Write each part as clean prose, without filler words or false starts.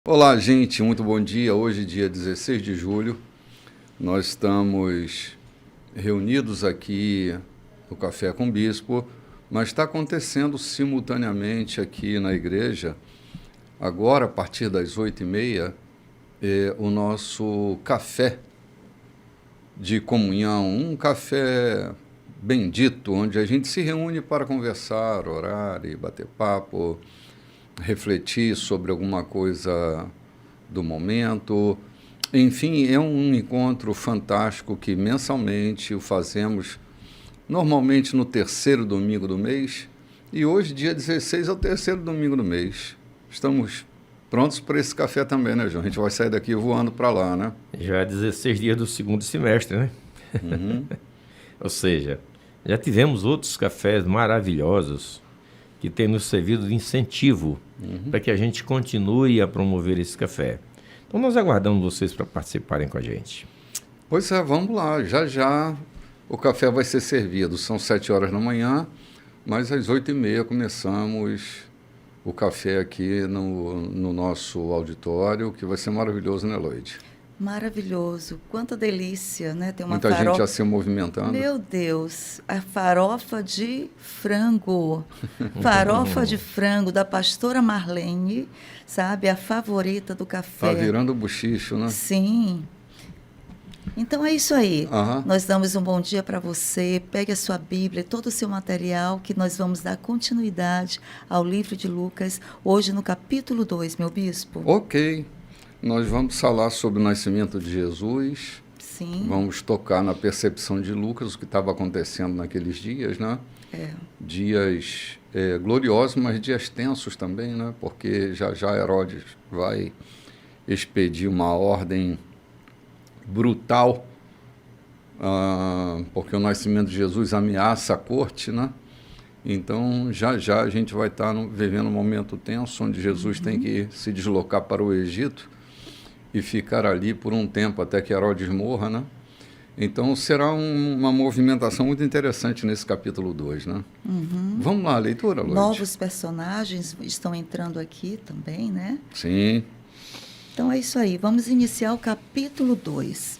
Olá, gente, muito bom dia. Hoje, dia 16 de julho, nós estamos reunidos aqui no Café com o Bispo, mas está acontecendo simultaneamente aqui na igreja, agora a partir das 8h30, o nosso café de comunhão, um café bendito, onde a gente se reúne para conversar, orar e bater papo, refletir sobre alguma coisa do momento. Enfim, é um encontro fantástico que mensalmente o fazemos, normalmente no terceiro domingo do mês, e hoje, dia 16, é o terceiro domingo do mês. Estamos prontos para esse café também, né, João? A gente vai sair daqui voando para lá, né? Já é 16 dias do segundo semestre, né? Uhum. Ou seja, já tivemos outros cafés maravilhosos que têm nos servido de incentivo para que a gente continue a promover esse café. Então, nós aguardamos vocês para participarem com a gente. Pois é, vamos lá. Já já o café vai ser servido. São 7 horas da manhã, mas às 8h30 começamos o café aqui no nosso auditório, que vai ser maravilhoso, né, Lloyd? Maravilhoso, quanta delícia, né? Tem uma Muita gente já se movimentando. Meu Deus, a farofa de frango. Farofa de frango da pastora Marlene, sabe? A favorita do café. Tá virando buchicho, né? Sim. Então é isso aí. Aham. Nós damos um bom dia para você. Pegue a sua Bíblia, todo o seu material, que nós vamos dar continuidade ao livro de Lucas, hoje no capítulo 2, meu bispo. Ok. Nós vamos falar sobre o nascimento de Jesus. Sim. Vamos tocar na percepção de Lucas, o que estava acontecendo naqueles dias, né? Dias gloriosos, mas dias tensos também, né? Porque já Herodes vai expedir uma ordem brutal, porque o nascimento de Jesus ameaça a corte, né? Então, já a gente vai estar vivendo um momento tenso, onde Jesus tem que se deslocar para o Egito e ficar ali por um tempo até que Herodes morra, né? Então, será uma movimentação muito interessante nesse capítulo 2, né? Vamos lá, a leitura, Lloyd? Novos personagens estão entrando aqui também, né? Sim. Então é isso aí, vamos iniciar o capítulo 2.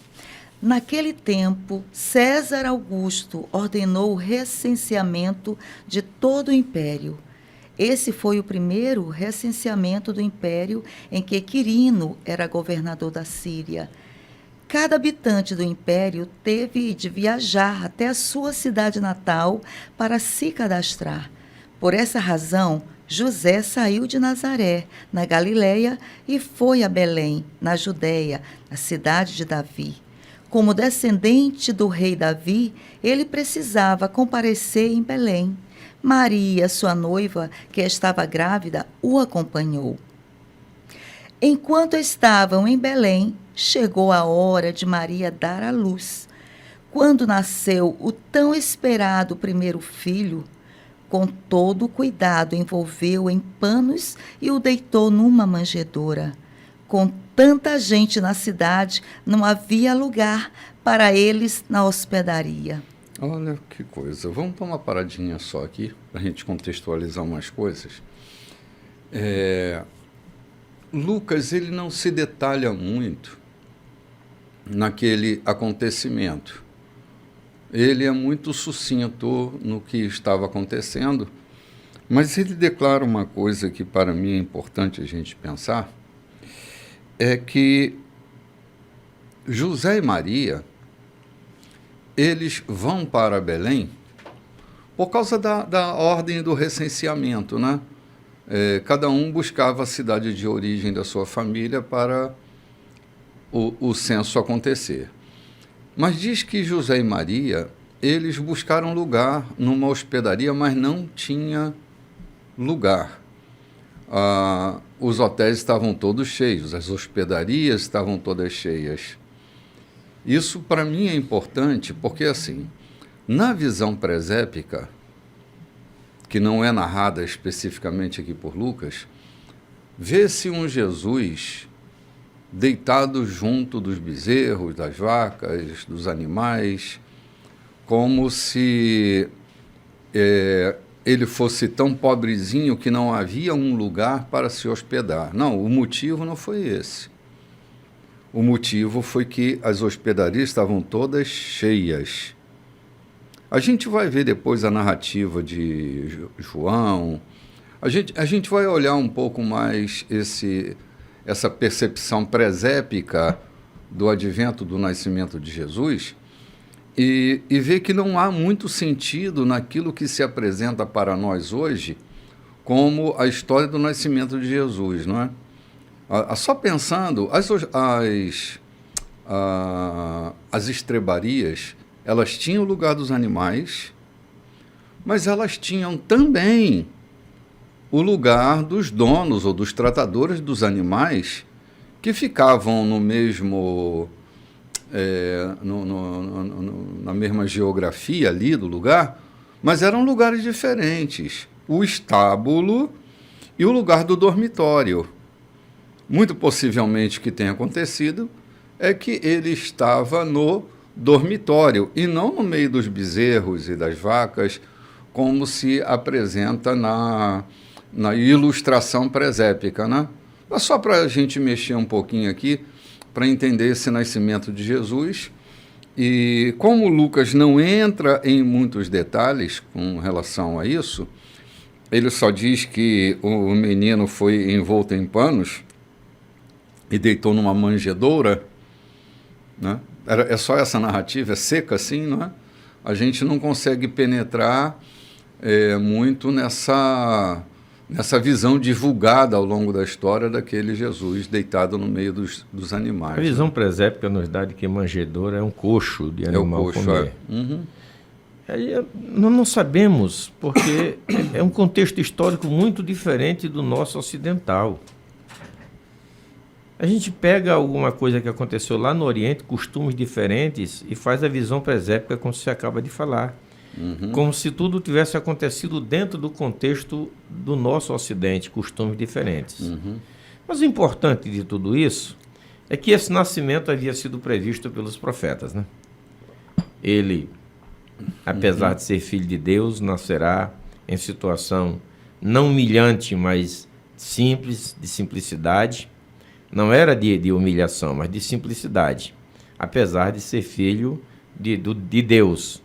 Naquele tempo, César Augusto ordenou o recenseamento de todo o império. Esse foi o primeiro recenseamento do império em que Quirino era governador da Síria. Cada habitante do império teve de viajar até a sua cidade natal para se cadastrar. Por essa razão, José saiu de Nazaré, na Galiléia, e foi a Belém, na Judéia, na cidade de Davi. Como descendente do rei Davi, ele precisava comparecer em Belém. Maria, sua noiva, que estava grávida, o acompanhou. Enquanto estavam em Belém, chegou a hora de Maria dar à luz. Quando nasceu o tão esperado primeiro filho, com todo o cuidado envolveu em panos e o deitou numa manjedoura. Com tanta gente na cidade, não havia lugar para eles na hospedaria. Olha que coisa. Vamos dar uma paradinha só aqui, para a gente contextualizar umas coisas. Lucas, ele não se detalha muito naquele acontecimento. Ele é muito sucinto no que estava acontecendo, mas ele declara uma coisa que para mim é importante a gente pensar, é que José e Maria, eles vão para Belém por causa da ordem do recenseamento, né? Cada um buscava a cidade de origem da sua família para o censo acontecer. Mas diz que José e Maria, eles buscaram lugar numa hospedaria, mas não tinha lugar. Os hotéis estavam todos cheios, as hospedarias estavam todas cheias. Isso, para mim, é importante porque, assim, na visão presépica, que não é narrada especificamente aqui por Lucas, vê-se um Jesus deitado junto dos bezerros, das vacas, dos animais, como se ele fosse tão pobrezinho que não havia um lugar para se hospedar. Não, o motivo não foi esse. O motivo foi que as hospedarias estavam todas cheias. A gente vai ver depois a narrativa de João. A gente vai olhar um pouco mais essa percepção presépica do advento do nascimento de Jesus e ver que não há muito sentido naquilo que se apresenta para nós hoje como a história do nascimento de Jesus, não é? Só pensando, as estrebarias, elas tinham o lugar dos animais, mas elas tinham também o lugar dos donos ou dos tratadores dos animais que ficavam no mesmo, na mesma geografia ali do lugar, mas eram lugares diferentes. O estábulo e o lugar do dormitório. Muito possivelmente o que tem acontecido é que ele estava no dormitório e não no meio dos bezerros e das vacas, como se apresenta na ilustração presépica, né? Mas só para a gente mexer um pouquinho aqui, para entender esse nascimento de Jesus. E como Lucas não entra em muitos detalhes com relação a isso, ele só diz que o menino foi envolto em panos e deitou numa manjedoura, né? É só essa narrativa, é seca assim, não é? A gente não consegue penetrar muito nessa visão divulgada ao longo da história daquele Jesus deitado no meio dos animais. A visão presépica nos dá de que manjedoura é um coxo de animal comer. Uhum. Aí, nós não sabemos, porque é um contexto histórico muito diferente do nosso ocidental. A gente pega alguma coisa que aconteceu lá no Oriente, costumes diferentes, e faz a visão presépica como você acaba de falar. Uhum. Como se tudo tivesse acontecido dentro do contexto do nosso Ocidente, costumes diferentes. Uhum. Mas o importante de tudo isso é que esse nascimento havia sido previsto pelos profetas, né? Ele, apesar de ser filho de Deus, nascerá em situação não humilhante, mas simples, de simplicidade. Não era de humilhação, mas de simplicidade, apesar de ser filho de Deus.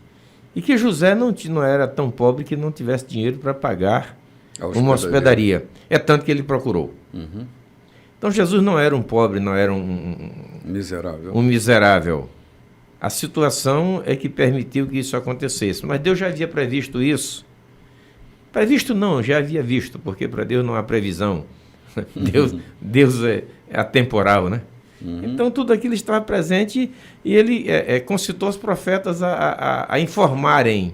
E que José não era tão pobre que não tivesse dinheiro para pagar uma hospedaria. É tanto que ele procurou. Uhum. Então Jesus não era um pobre, não era um miserável. A situação é que permitiu que isso acontecesse. Mas Deus já havia previsto isso. Previsto não, já havia visto, porque para Deus não há previsão. Deus é atemporal, né? Uhum. Então tudo aquilo estava presente e ele concitou os profetas a informarem.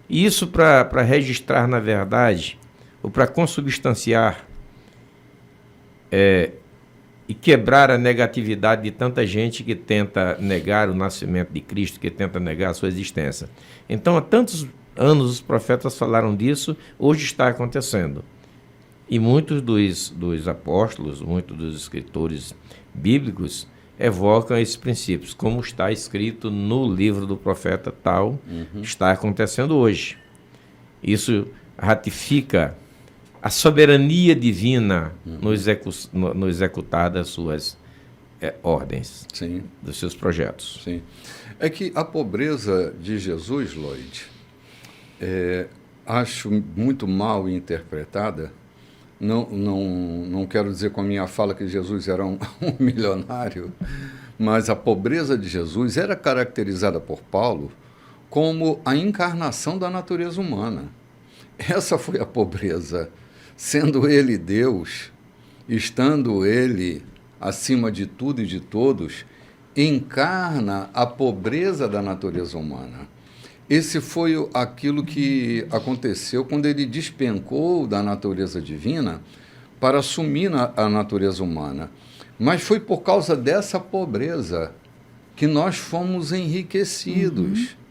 Isso para registrar na verdade, ou para consubstanciar e quebrar a negatividade de tanta gente que tenta negar o nascimento de Cristo, que tenta negar a sua existência. Então há tantos anos os profetas falaram disso, hoje está acontecendo. E muitos dos apóstolos, muitos dos escritores bíblicos evocam esses princípios, como está escrito no livro do profeta tal, está acontecendo hoje. Isso ratifica a soberania divina no executar das suas ordens, sim, dos seus projetos. Sim. É que a pobreza de Jesus, Lloyd, acho muito mal interpretada. Não quero dizer com a minha fala que Jesus era um milionário, mas a pobreza de Jesus era caracterizada por Paulo como a encarnação da natureza humana. Essa foi a pobreza. Sendo ele Deus, estando ele acima de tudo e de todos, encarna a pobreza da natureza humana. Esse foi aquilo que aconteceu quando ele despencou da natureza divina para assumir a natureza humana. Mas foi por causa dessa pobreza que nós fomos enriquecidos. Uhum.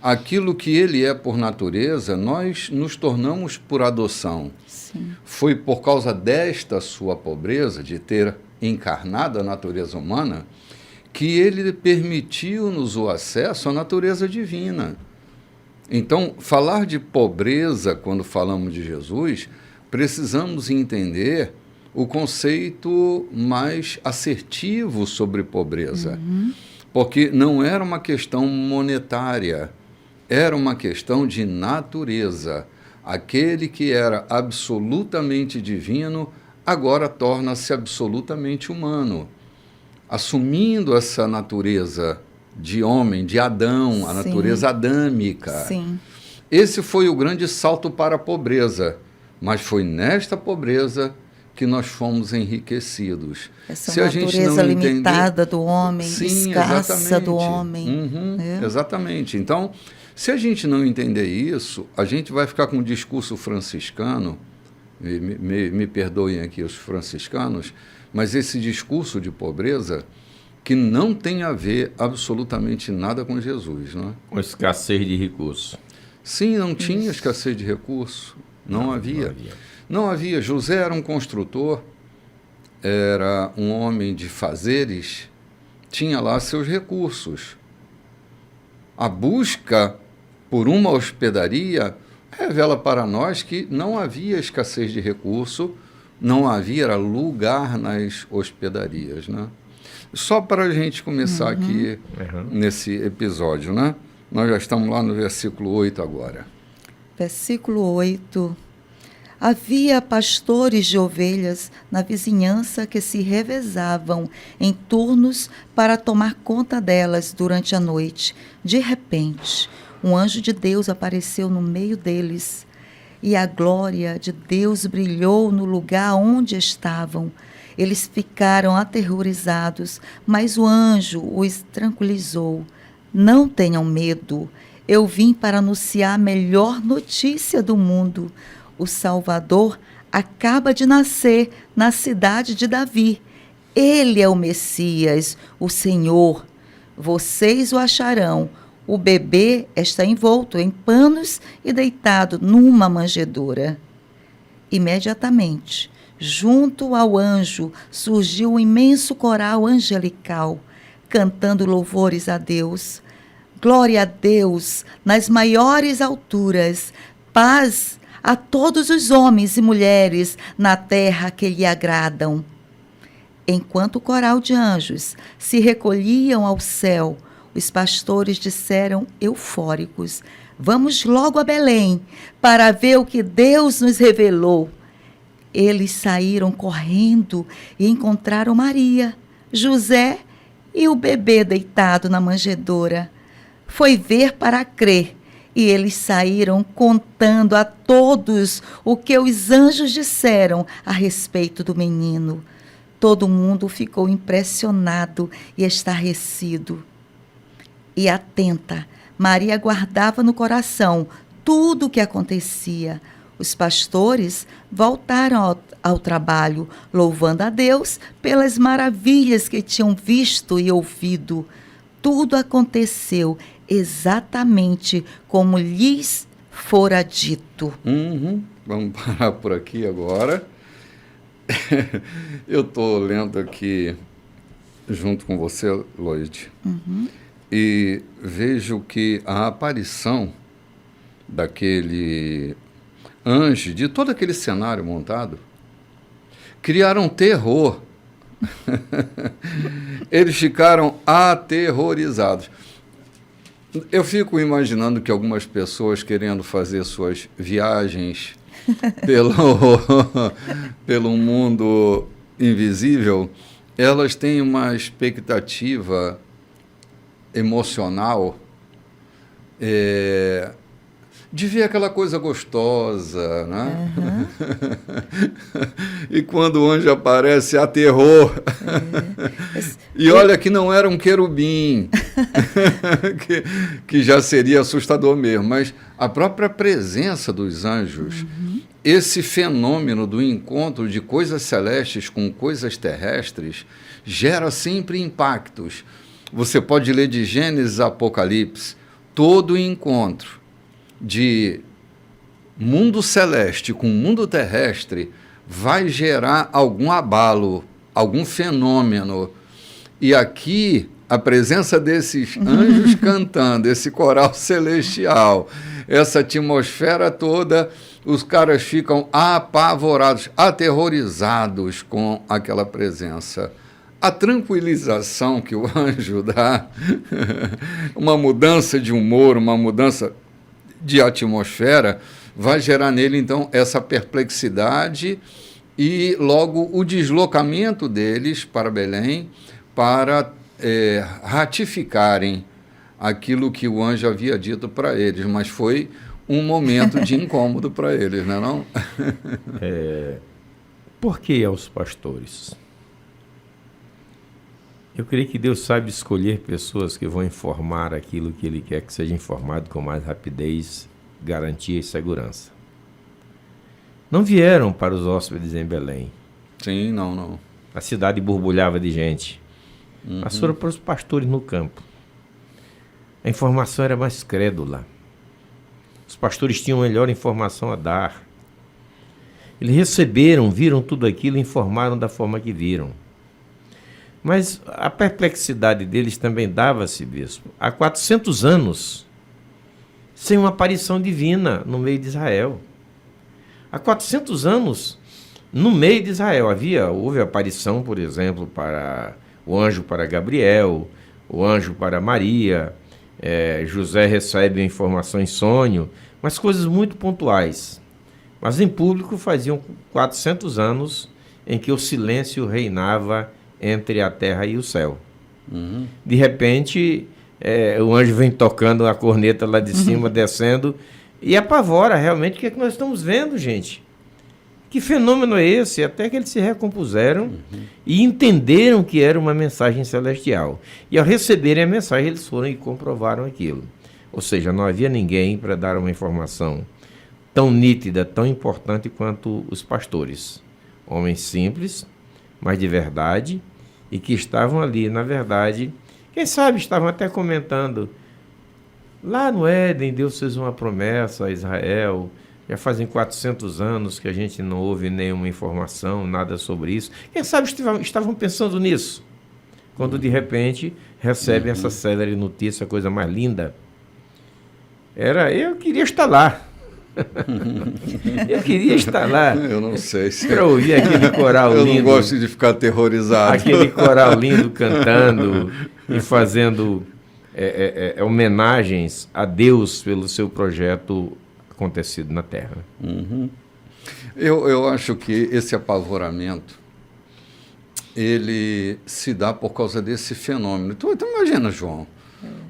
Aquilo que ele é por natureza, nós nos tornamos por adoção. Sim. Foi por causa desta sua pobreza, de ter encarnado a natureza humana, que ele permitiu-nos o acesso à natureza divina. Então, falar de pobreza, quando falamos de Jesus, precisamos entender o conceito mais assertivo sobre pobreza. Porque não era uma questão monetária, era uma questão de natureza. Aquele que era absolutamente divino, agora torna-se absolutamente humano, assumindo essa natureza de homem, de Adão, a Sim. natureza adâmica. Sim. Esse foi o grande salto para a pobreza, mas foi nesta pobreza que nós fomos enriquecidos. Essa Se a gente natureza não limitada do homem, Sim, escassa exatamente. do homem. né? Exatamente. Então, se a gente não entender isso, a gente vai ficar com um discurso franciscano, me perdoem aqui os franciscanos, mas esse discurso de pobreza que não tem a ver absolutamente nada com Jesus, não é? Com escassez de recursos. Sim, não tinha escassez de recurso, não havia. Não havia. José era um construtor, era um homem de fazeres, tinha lá seus recursos. A busca por uma hospedaria revela para nós que não havia escassez de recurso, não havia lugar nas hospedarias, né? Só para a gente começar aqui nesse episódio, né? Nós já estamos lá no versículo 8 agora. Versículo 8. Havia pastores de ovelhas na vizinhança que se revezavam em turnos para tomar conta delas durante a noite. De repente, um anjo de Deus apareceu no meio deles, e a glória de Deus brilhou no lugar onde estavam. Eles ficaram aterrorizados, mas o anjo os tranquilizou. Não tenham medo. Eu vim para anunciar a melhor notícia do mundo. O Salvador acaba de nascer na cidade de Davi. Ele é o Messias, o Senhor. Vocês o acharão. O bebê está envolto em panos e deitado numa manjedoura. Imediatamente, junto ao anjo, surgiu um imenso coral angelical, cantando louvores a Deus. Glória a Deus nas maiores alturas, paz a todos os homens e mulheres na terra que lhe agradam. Enquanto o coral de anjos se recolhiam ao céu, os pastores disseram eufóricos: vamos logo a Belém para ver o que Deus nos revelou. Eles saíram correndo e encontraram Maria, José e o bebê deitado na manjedoura. Foi ver para crer, e eles saíram contando a todos o que os anjos disseram a respeito do menino. Todo mundo ficou impressionado e estarrecido. E atenta, Maria guardava no coração tudo o que acontecia. Os pastores voltaram ao trabalho, louvando a Deus pelas maravilhas que tinham visto e ouvido. Tudo aconteceu exatamente como lhes fora dito. Vamos parar por aqui agora. Eu estou lendo aqui junto com você, Lloyd, e vejo que a aparição daquele anjo, de todo aquele cenário montado, criaram terror. Eles ficaram aterrorizados. Eu fico imaginando que algumas pessoas, querendo fazer suas viagens pelo mundo invisível, elas têm uma expectativa emocional de ver aquela coisa gostosa, né? E quando o anjo aparece, há terror. E olha que não era um querubim, que já seria assustador mesmo, mas a própria presença dos anjos, esse fenômeno do encontro de coisas celestes com coisas terrestres, gera sempre impactos. Você pode ler de Gênesis a Apocalipse, todo encontro de mundo celeste com mundo terrestre vai gerar algum abalo, algum fenômeno. E aqui a presença desses anjos cantando, esse coral celestial, essa atmosfera toda, os caras ficam apavorados, aterrorizados com aquela presença. A tranquilização que o anjo dá, uma mudança de humor, uma mudança de atmosfera, vai gerar nele, então, essa perplexidade e, logo, o deslocamento deles para Belém para ratificarem aquilo que o anjo havia dito para eles, mas foi um momento de incômodo para eles, não é não? Por que aos pastores? Eu creio que Deus sabe escolher pessoas que vão informar aquilo que Ele quer que seja informado com mais rapidez, garantia e segurança. Não vieram para os hóspedes em Belém. Sim, não. A cidade borbulhava de gente. Mas foram para os pastores no campo. A informação era mais crédula. Os pastores tinham melhor informação a dar. Eles receberam, viram tudo aquilo e informaram da forma que viram. Mas a perplexidade deles também dava-se, bispo, há 400 anos, sem uma aparição divina no meio de Israel. Há 400 anos, no meio de Israel, houve aparição, por exemplo, para o anjo para Gabriel, o anjo para Maria, José recebe a informação em sonho, mas coisas muito pontuais. Mas em público faziam 400 anos em que o silêncio reinava entre a terra e o céu. De repente, o anjo vem tocando a corneta lá de cima, descendo, e apavora realmente o que é que nós estamos vendo, gente. Que fenômeno é esse? Até que eles se recompuseram e entenderam que era uma mensagem celestial. E ao receberem a mensagem, eles foram e comprovaram aquilo. Ou seja, não havia ninguém para dar uma informação tão nítida, tão importante quanto os pastores. Homens simples, mas de verdade, e que estavam ali, na verdade, quem sabe estavam até comentando, lá no Éden Deus fez uma promessa a Israel, já fazem 400 anos que a gente não ouve nenhuma informação, nada sobre isso. Quem sabe estavam pensando nisso, quando de repente recebem essa célere notícia, a coisa mais linda. Eu queria estar lá. Eu queria estar lá. Eu não sei se... Para ouvir aquele coral lindo. Eu não gosto de ficar aterrorizado. Aquele coral lindo cantando e fazendo homenagens a Deus pelo seu projeto acontecido na Terra. Eu acho que esse apavoramento, ele se dá por causa desse fenômeno. Tu imagina, João,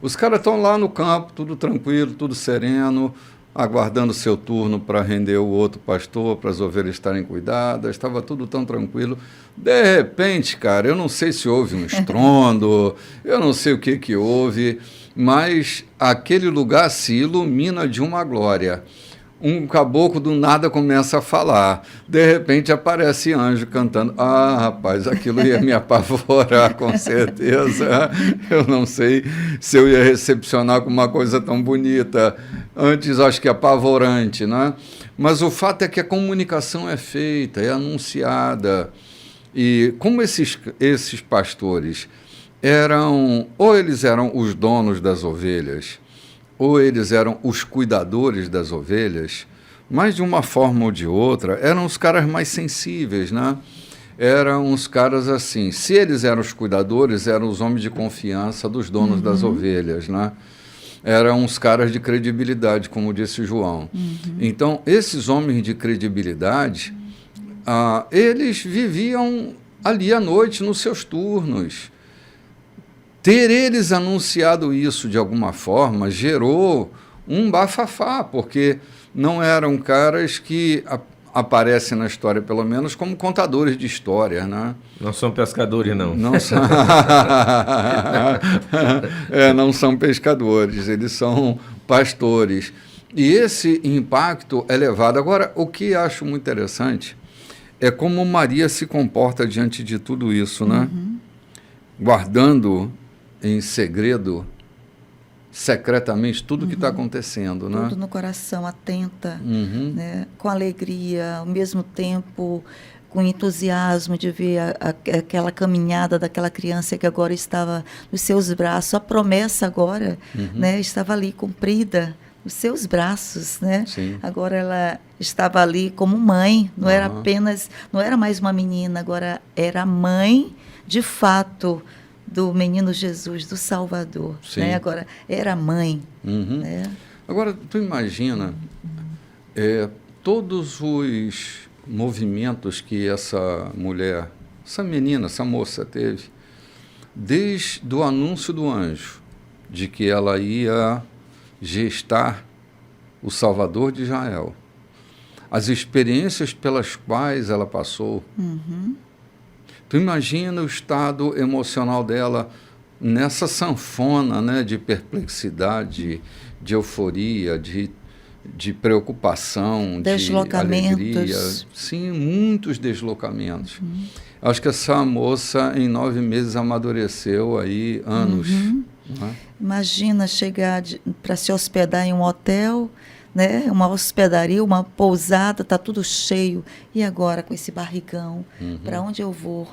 os caras estão lá no campo, tudo tranquilo, tudo sereno, aguardando seu turno para render o outro pastor, para as ovelhas estarem cuidadas, estava tudo tão tranquilo. De repente, cara, eu não sei se houve um estrondo, eu não sei o que houve, mas aquele lugar se ilumina de uma glória. Um caboclo do nada começa a falar, de repente aparece anjo cantando. Ah, rapaz, aquilo ia me apavorar, com certeza. Eu não sei se eu ia recepcionar com uma coisa tão bonita. Antes, acho que apavorante, né? Mas o fato é que a comunicação é feita, é anunciada. E como esses pastores eles eram os donos das ovelhas, ou eles eram os cuidadores das ovelhas, mas de uma forma ou de outra, eram os caras mais sensíveis, né? Eram os caras assim, se eles eram os cuidadores, eram os homens de confiança dos donos das ovelhas, né? Eram uns caras de credibilidade, como disse João. Então, esses homens de credibilidade, eles viviam ali à noite nos seus turnos. Ter eles anunciado isso de alguma forma gerou um bafafá, porque não eram caras que aparecem na história, pelo menos, como contadores de história, né? Não são pescadores, não. Não são, não são pescadores, eles são pastores. E esse impacto é levado. Agora, o que acho muito interessante é como Maria se comporta diante de tudo isso, né? Guardando em segredo, secretamente, tudo que está acontecendo. Tudo, né? no coração, atenta, né? Com alegria, ao mesmo tempo com entusiasmo de ver aquela caminhada daquela criança que agora estava nos seus braços. A promessa agora, né, estava ali cumprida nos seus braços, né? Sim. Agora ela estava ali como mãe, não era apenas, não era mais uma menina, agora era mãe de fato do menino Jesus, do Salvador, né? Agora era mãe, né? Agora tu imagina todos os movimentos que essa mulher, essa menina, essa moça teve, desde o anúncio do anjo de que ela ia gestar o Salvador de Israel, as experiências pelas quais ela passou. Tu imagina o estado emocional dela nessa sanfona, né, de perplexidade, de euforia, de preocupação, de alegria. Sim, muitos deslocamentos. Acho que essa moça, em 9 meses, amadureceu aí anos. Né? Imagina chegar para se hospedar em um hotel, né? Uma hospedaria, uma pousada, está tudo cheio. E agora com esse barrigão? Para onde eu vou?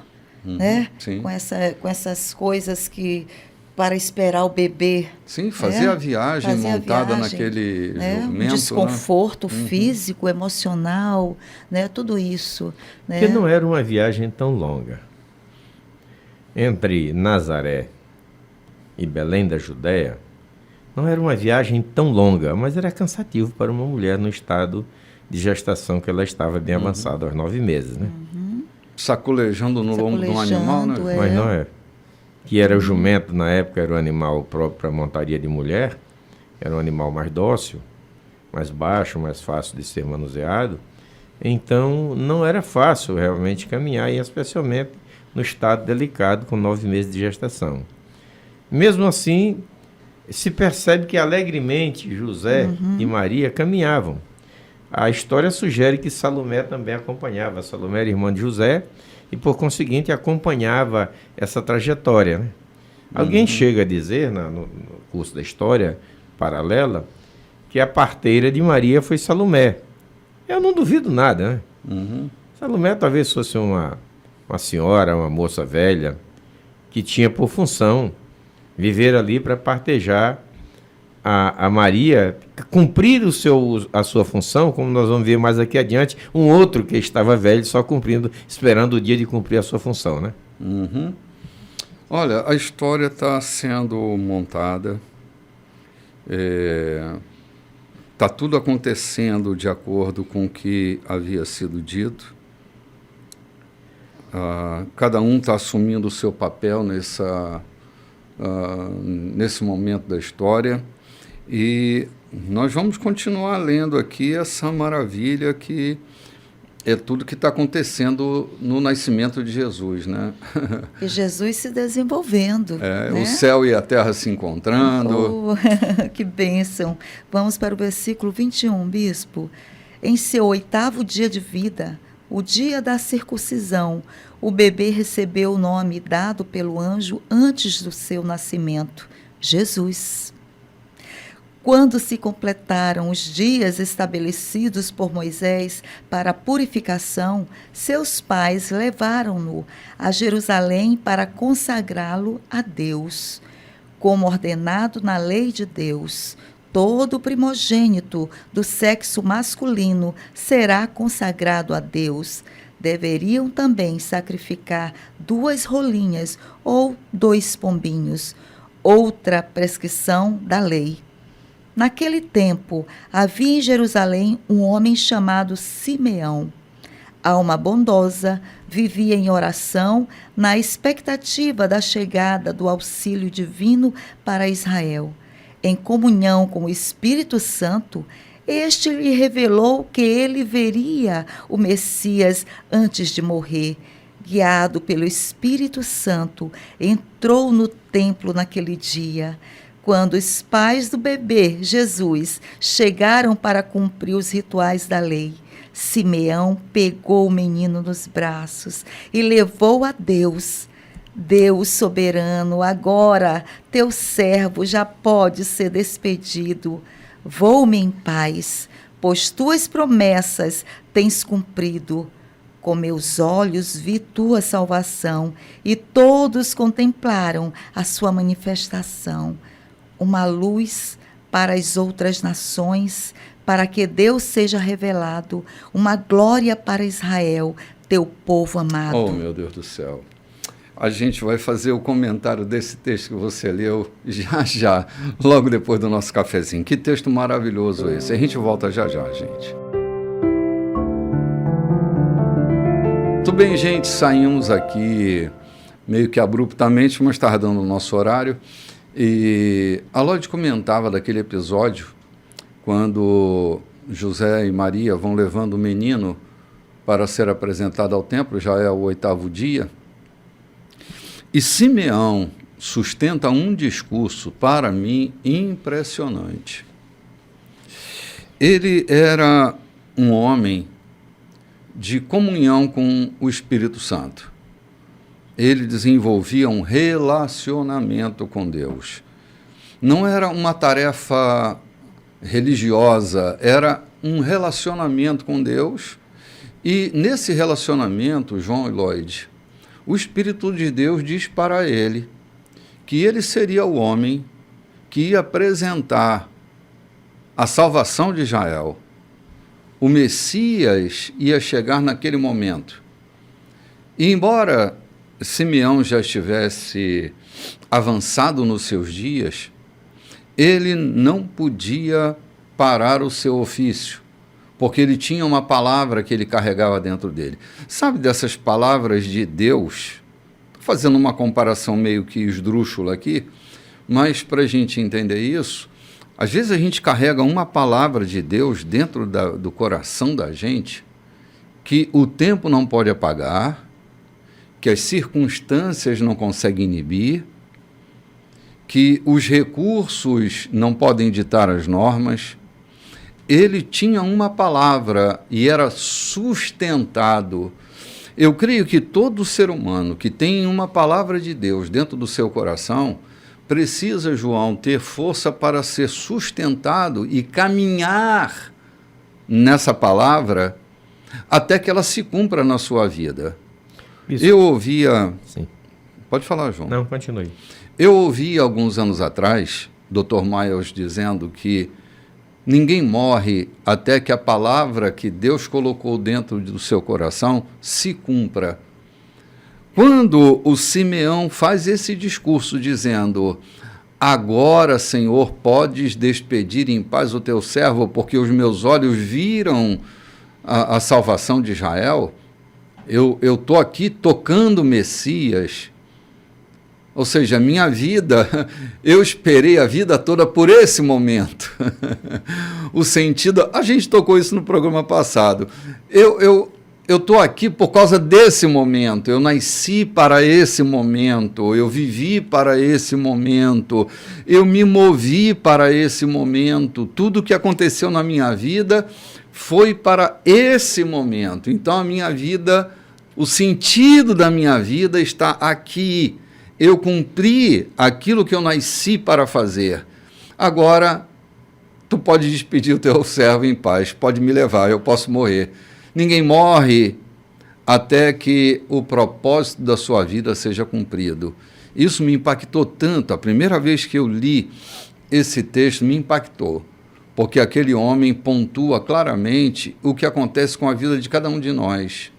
Né? Com essas coisas que... para esperar o bebê. Sim, fazer a viagem montada naquele jumento. Um desconforto físico, emocional, né? Tudo isso. Né? Porque não era uma viagem tão longa. Entre Nazaré e Belém da Judéia, não era uma viagem tão longa, mas era cansativo para uma mulher no estado de gestação que ela estava bem avançada, aos 9 meses. Né? Sacolejando no lombo de um animal, né? Mas não é. Que era o jumento, na época era um animal próprio para montaria de mulher, era um animal mais dócil, mais baixo, mais fácil de ser manuseado. Então, não era fácil realmente caminhar, e especialmente no estado delicado, com 9 meses de gestação. Mesmo assim, se percebe que alegremente José e Maria caminhavam. A história sugere que Salomé também acompanhava. Salomé era irmã de José e, por conseguinte, acompanhava essa trajetória. Né? Alguém chega a dizer, no curso da história paralela, que a parteira de Maria foi Salomé. Eu não duvido nada. Né? Salomé talvez fosse uma senhora, uma moça velha, que tinha por função viver ali para partejar a Maria, cumprir a sua função, como nós vamos ver mais aqui adiante, um outro que estava velho só cumprindo, esperando o dia de cumprir a sua função, né? Olha, a história está sendo montada, está tudo acontecendo de acordo com o que havia sido dito. Cada um está assumindo o seu papel nesse momento da história, e nós vamos continuar lendo aqui essa maravilha que é tudo que está acontecendo no nascimento de Jesus, né? E Jesus se desenvolvendo. Né? O céu e a terra se encontrando. Oh, que bênção! Vamos para o versículo 21, bispo. Em seu 8º dia de vida, o dia da circuncisão, o bebê recebeu o nome dado pelo anjo antes do seu nascimento, Jesus. Quando se completaram os dias estabelecidos por Moisés para a purificação, seus pais levaram-no a Jerusalém para consagrá-lo a Deus. Como ordenado na lei de Deus, todo primogênito do sexo masculino será consagrado a Deus. Deveriam também sacrificar 2 rolinhas ou 2 pombinhos, outra prescrição da lei. Naquele tempo, havia em Jerusalém um homem chamado Simeão. Alma bondosa, vivia em oração, na expectativa da chegada do auxílio divino para Israel. Em comunhão com o Espírito Santo, este lhe revelou que ele veria o Messias antes de morrer. Guiado pelo Espírito Santo, entrou no templo naquele dia. Quando os pais do bebê, Jesus, chegaram para cumprir os rituais da lei, Simeão pegou o menino nos braços e levou a Deus. Deus soberano, agora teu servo já pode ser despedido. Vou-me em paz, pois tuas promessas tens cumprido. Com meus olhos vi tua salvação, e todos contemplaram a sua manifestação. Uma luz para as outras nações, para que Deus seja revelado, uma glória para Israel, teu povo amado. Oh, meu Deus do céu. A gente vai fazer o comentário desse texto que você leu já, logo depois do nosso cafezinho. Que texto maravilhoso esse. A gente volta já, gente. Tudo bem, gente, saímos aqui meio que abruptamente, mas estava dando o nosso horário. E a Lorde comentava daquele episódio quando José e Maria vão levando o menino para ser apresentado ao templo, já é o 8º dia. E Simeão sustenta um discurso, para mim, impressionante. Ele era um homem de comunhão com o Espírito Santo. Ele desenvolvia um relacionamento com Deus. Não era uma tarefa religiosa, era um relacionamento com Deus. E nesse relacionamento, João e Lloyd, o Espírito de Deus diz para ele que ele seria o homem que ia apresentar a salvação de Israel. O Messias ia chegar naquele momento. E embora Simeão já estivesse avançado nos seus dias, ele não podia parar o seu ofício, porque ele tinha uma palavra que ele carregava dentro dele. Sabe dessas palavras de Deus? Estou fazendo uma comparação meio que esdrúxula aqui, mas para a gente entender isso, às vezes a gente carrega uma palavra de Deus dentro do coração da gente que o tempo não pode apagar, que as circunstâncias não conseguem inibir, que os recursos não podem ditar as normas. Ele tinha uma palavra e era sustentado. Eu creio que todo ser humano que tem uma palavra de Deus dentro do seu coração precisa, João, ter força para ser sustentado e caminhar nessa palavra até que ela se cumpra na sua vida. Isso. Eu ouvia... Sim. Pode falar, João. Não, continue. Eu ouvi alguns anos atrás, Dr. Miles dizendo que ninguém morre até que a palavra que Deus colocou dentro do seu coração se cumpra. Quando o Simeão faz esse discurso dizendo: agora, Senhor, podes despedir em paz o teu servo, porque os meus olhos viram a salvação de Israel, eu estou aqui tocando o Messias. Ou seja, a minha vida, eu esperei a vida toda por esse momento. O sentido, a gente tocou isso no programa passado. Eu estou aqui por causa desse momento, eu nasci para esse momento, eu vivi para esse momento, eu me movi para esse momento, tudo que aconteceu na minha vida foi para esse momento. Então a minha vida, o sentido da minha vida está aqui. Eu cumpri aquilo que eu nasci para fazer. Agora, tu pode despedir o teu servo em paz, pode me levar, eu posso morrer. Ninguém morre até que o propósito da sua vida seja cumprido. Isso me impactou tanto. A primeira vez que eu li esse texto me impactou, porque aquele homem pontua claramente o que acontece com a vida de cada um de nós.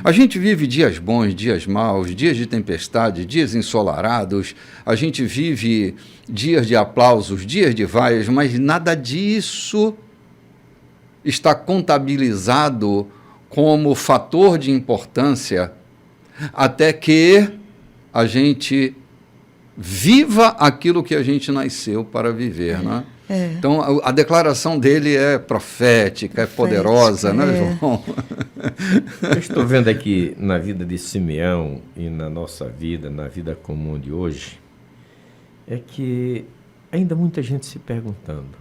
A gente vive dias bons, dias maus, dias de tempestade, dias ensolarados, a gente vive dias de aplausos, dias de vaias, mas nada disso está contabilizado como fator de importância até que a gente viva aquilo que a gente nasceu para viver, né? É. Então, a declaração dele é profética, é poderosa, né, João? Eu estou vendo aqui na vida de Simeão e na nossa vida, na vida comum de hoje, é que ainda muita gente se perguntando,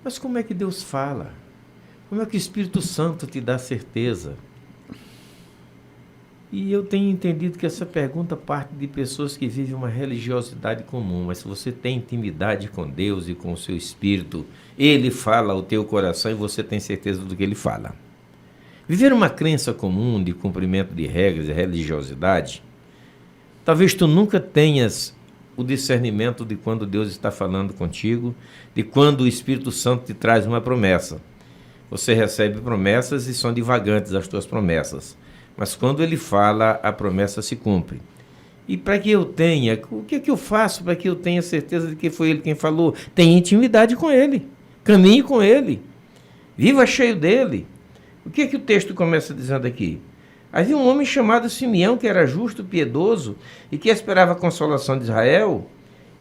mas como é que Deus fala? Como é que o Espírito Santo te dá certeza? E eu tenho entendido que essa pergunta parte de pessoas que vivem uma religiosidade comum, mas se você tem intimidade com Deus e com o seu Espírito, Ele fala ao teu coração e você tem certeza do que Ele fala. Viver uma crença comum de cumprimento de regras e religiosidade, talvez tu nunca tenhas o discernimento de quando Deus está falando contigo, de quando o Espírito Santo te traz uma promessa. Você recebe promessas e são divagantes as tuas promessas. Mas quando ele fala, a promessa se cumpre. E para que eu tenha, o que é que eu faço para que eu tenha certeza de que foi ele quem falou? Tenha intimidade com ele, caminhe com ele, viva cheio dele. O que é que o texto começa dizendo aqui? Havia um homem chamado Simeão, que era justo, piedoso e que esperava a consolação de Israel,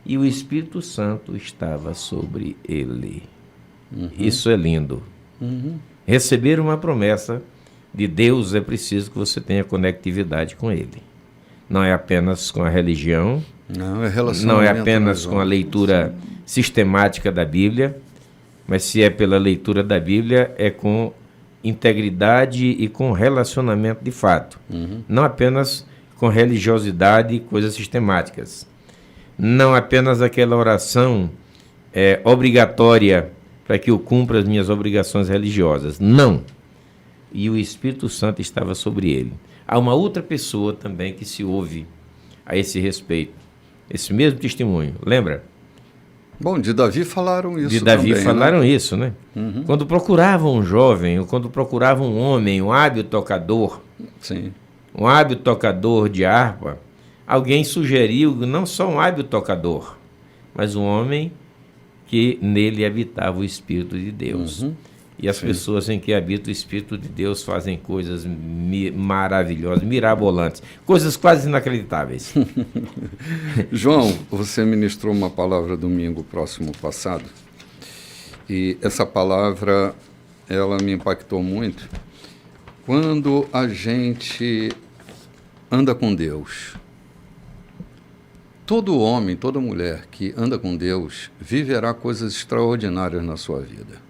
e o Espírito Santo estava sobre ele. Isso é lindo. Receber uma promessa de Deus é preciso que você tenha conectividade com ele. Não é apenas com a religião, não é apenas com a leitura sistemática da Bíblia, mas se é pela leitura da Bíblia, é com integridade e com relacionamento de fato. Não apenas com religiosidade e coisas sistemáticas. Não apenas aquela oração obrigatória para que eu cumpra as minhas obrigações religiosas. Não. E o Espírito Santo estava sobre ele. Há uma outra pessoa também que se ouve a esse respeito. Esse mesmo testemunho, lembra? Bom, de Davi falaram isso. De Davi também, falaram né? isso, né? Quando procuravam um jovem, ou quando procuravam um homem, um hábil tocador, Sim. um hábil tocador de harpa, alguém sugeriu não só um hábil tocador, mas um homem que nele habitava o Espírito de Deus. E as pessoas em que habita o Espírito de Deus fazem coisas maravilhosas, mirabolantes, coisas quase inacreditáveis. João, você ministrou uma palavra domingo próximo passado, e essa palavra, ela me impactou muito. Quando a gente anda com Deus, todo homem, toda mulher que anda com Deus viverá coisas extraordinárias na sua vida.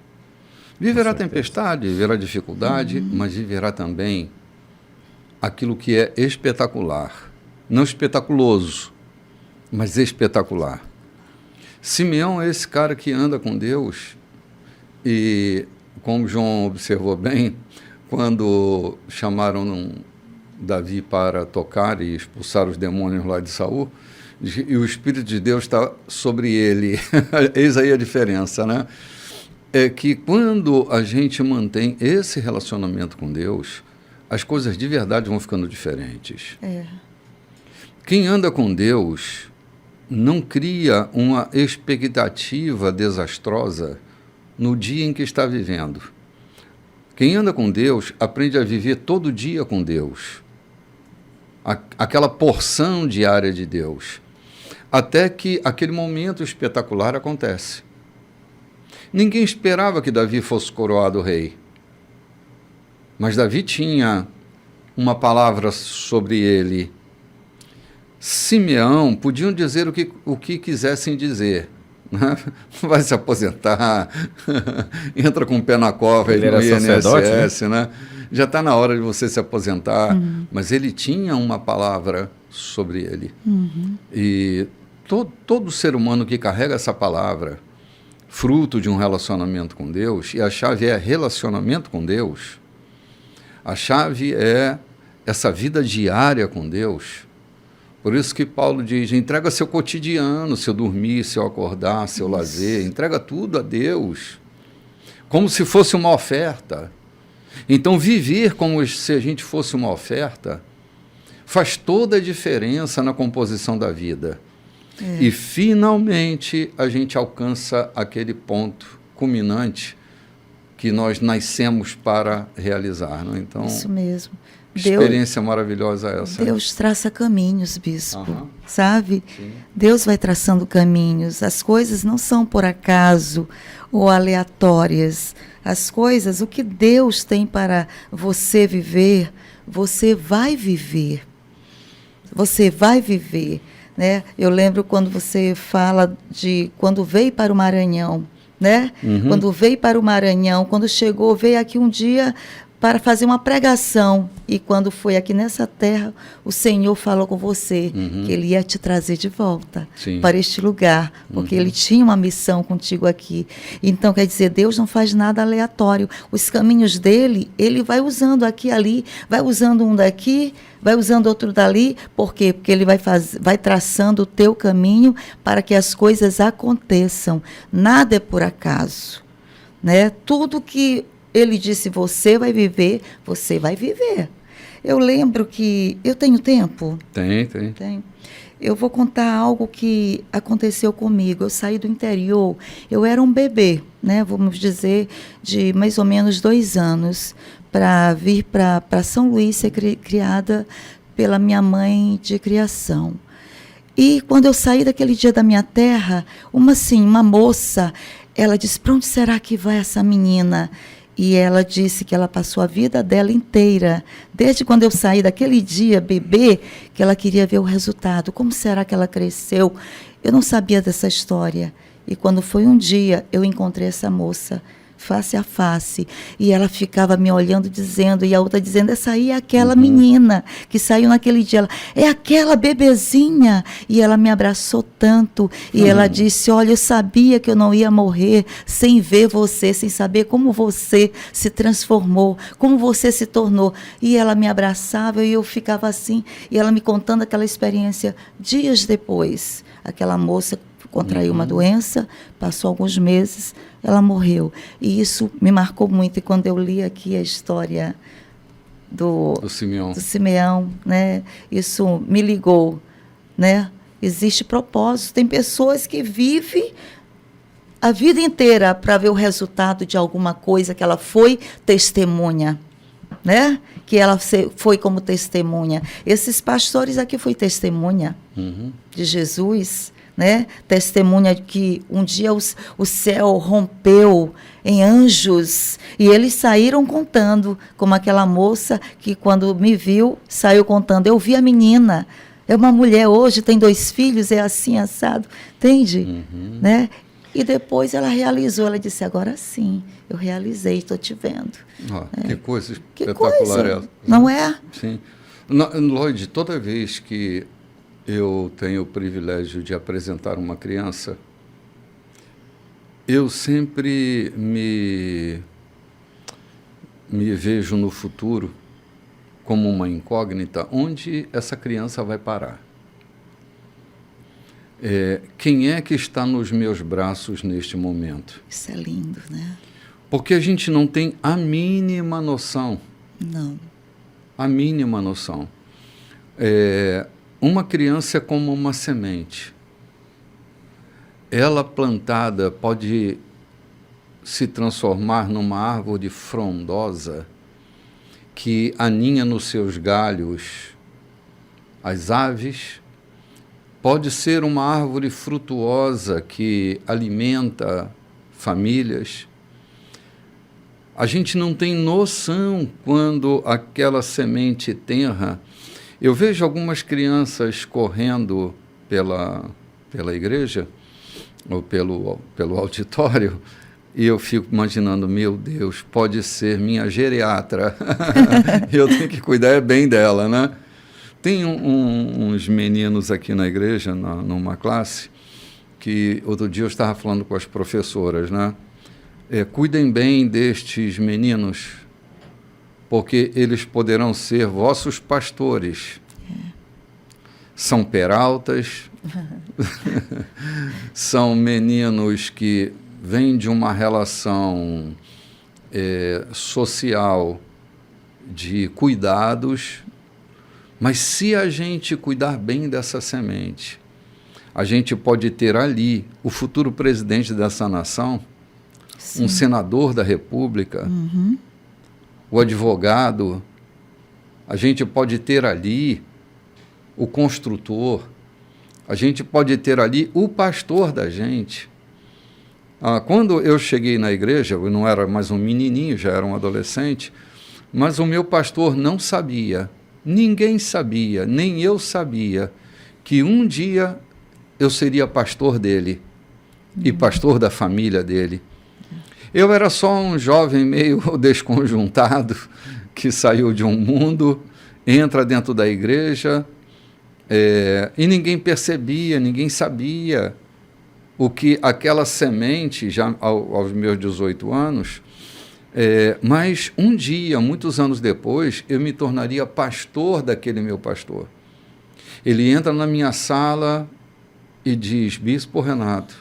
Viverá tempestade, viverá dificuldade, mas viverá também aquilo que é espetacular. Não espetaculoso, mas espetacular. Simeão é esse cara que anda com Deus e, como João observou bem, quando chamaram Davi para tocar e expulsar os demônios lá de Saul, e o Espírito de Deus está sobre ele. Eis aí a diferença, né? É que quando a gente mantém esse relacionamento com Deus, as coisas de verdade vão ficando diferentes. Quem anda com Deus não cria uma expectativa desastrosa no dia em que está vivendo. Quem anda com Deus aprende a viver todo dia com Deus. Aquela porção diária de Deus. Até que aquele momento espetacular acontece. Ninguém esperava que Davi fosse coroado rei. Mas Davi tinha uma palavra sobre ele. Simeão podiam dizer o que quisessem dizer. Né? Vai se aposentar, entra com o pé na cova ele no INSS, né? Já está na hora de você se aposentar. Mas ele tinha uma palavra sobre ele. E todo ser humano que carrega essa palavra, fruto de um relacionamento com Deus, e a chave é relacionamento com Deus, a chave é essa vida diária com Deus. Por isso que Paulo diz, entrega seu cotidiano, seu dormir, seu acordar, seu lazer, entrega tudo a Deus, como se fosse uma oferta. Então, viver como se a gente fosse uma oferta faz toda a diferença na composição da vida. E, finalmente, a gente alcança aquele ponto culminante que nós nascemos para realizar. Não? Então, isso mesmo. Experiência maravilhosa essa. Deus traça caminhos, bispo, sabe? Sim. Deus vai traçando caminhos. As coisas não são por acaso ou aleatórias. As coisas, o que Deus tem para você viver, você vai viver. Você vai viver. Né? Eu lembro quando você fala de quando veio para o Maranhão, né? Quando veio para o Maranhão, quando chegou, veio aqui um dia para fazer uma pregação. E quando foi aqui nessa terra, o Senhor falou com você que Ele ia te trazer de volta para este lugar, porque Ele tinha uma missão contigo aqui. Então, quer dizer, Deus não faz nada aleatório. Os caminhos dele, Ele vai usando aqui e ali, vai usando um daqui, vai usando outro dali. Por quê? Porque Ele vai traçando o teu caminho para que as coisas aconteçam. Nada é por acaso, né? Tudo que Ele disse, você vai viver, você vai viver. Eu lembro que... Eu tenho tempo? Tem. Eu vou contar algo que aconteceu comigo. Eu saí do interior, eu era um bebê, né? Vamos dizer, de mais ou menos 2 anos, para vir para São Luís, ser criada pela minha mãe de criação. E quando eu saí daquele dia da minha terra, uma moça, ela disse, para onde será que vai essa menina? E ela disse que ela passou a vida dela inteira, desde quando eu saí daquele dia, bebê, que ela queria ver o resultado. Como será que ela cresceu? Eu não sabia dessa história. E quando foi um dia, eu encontrei essa moça, face a face, e ela ficava me olhando, dizendo, e a outra dizendo, essa aí é aquela menina que saiu naquele dia, ela, é aquela bebezinha, e ela me abraçou tanto, e ela disse, olha, eu sabia que eu não ia morrer sem ver você, sem saber como você se transformou, como você se tornou, e ela me abraçava, e eu ficava assim, e ela me contando aquela experiência. Dias depois, aquela moça contraiu uma doença, passou alguns meses, ela morreu. E isso me marcou muito. E quando eu li aqui a história do Simeão, né, isso me ligou, né? Existe propósito. Tem pessoas que vivem a vida inteira para ver o resultado de alguma coisa que ela foi testemunha, né? Que ela foi como testemunha. Esses pastores aqui foi testemunha de Jesus, né? Testemunha de que um dia o céu rompeu em anjos e eles saíram contando, como aquela moça que quando me viu, saiu contando, eu vi a menina, é uma mulher hoje, tem 2 filhos, é assim, assado, entende? Né? E depois ela realizou, ela disse, agora sim, eu realizei, estou te vendo. Que coisa espetacular essa. Não é? Sim. Lloyd, toda vez que eu tenho o privilégio de apresentar uma criança, eu sempre me vejo no futuro como uma incógnita, onde essa criança vai parar. Quem é que está nos meus braços neste momento? Isso é lindo, né? Porque a gente não tem a mínima noção. Não. A mínima noção. Uma criança é como uma semente. Ela plantada pode se transformar numa árvore frondosa que aninha nos seus galhos as aves. Pode ser uma árvore frutuosa que alimenta famílias. A gente não tem noção quando aquela semente tenra. Eu vejo algumas crianças correndo pela igreja, ou pelo auditório, e eu fico imaginando, meu Deus, pode ser minha geriatra. Eu tenho que cuidar bem dela, né? Tem uns meninos aqui na igreja, numa classe, que outro dia eu estava falando com as professoras, né? Cuidem bem destes meninos, porque eles poderão ser vossos pastores. São peraltas, são meninos que vêm de uma relação social de cuidados, mas se a gente cuidar bem dessa semente, a gente pode ter ali o futuro presidente dessa nação, sim, um senador da República, o advogado, a gente pode ter ali o construtor, a gente pode ter ali o pastor da gente. Quando eu cheguei na igreja, eu não era mais um menininho, já era um adolescente, mas o meu pastor não sabia, ninguém sabia, nem eu sabia, que um dia eu seria pastor dele e pastor da família dele. Eu era só um jovem meio desconjuntado, que saiu de um mundo, entra dentro da igreja, e ninguém percebia, ninguém sabia o que aquela semente, já aos meus 18 anos, mas um dia, muitos anos depois, eu me tornaria pastor daquele meu pastor. Ele entra na minha sala e diz: Bispo Renato,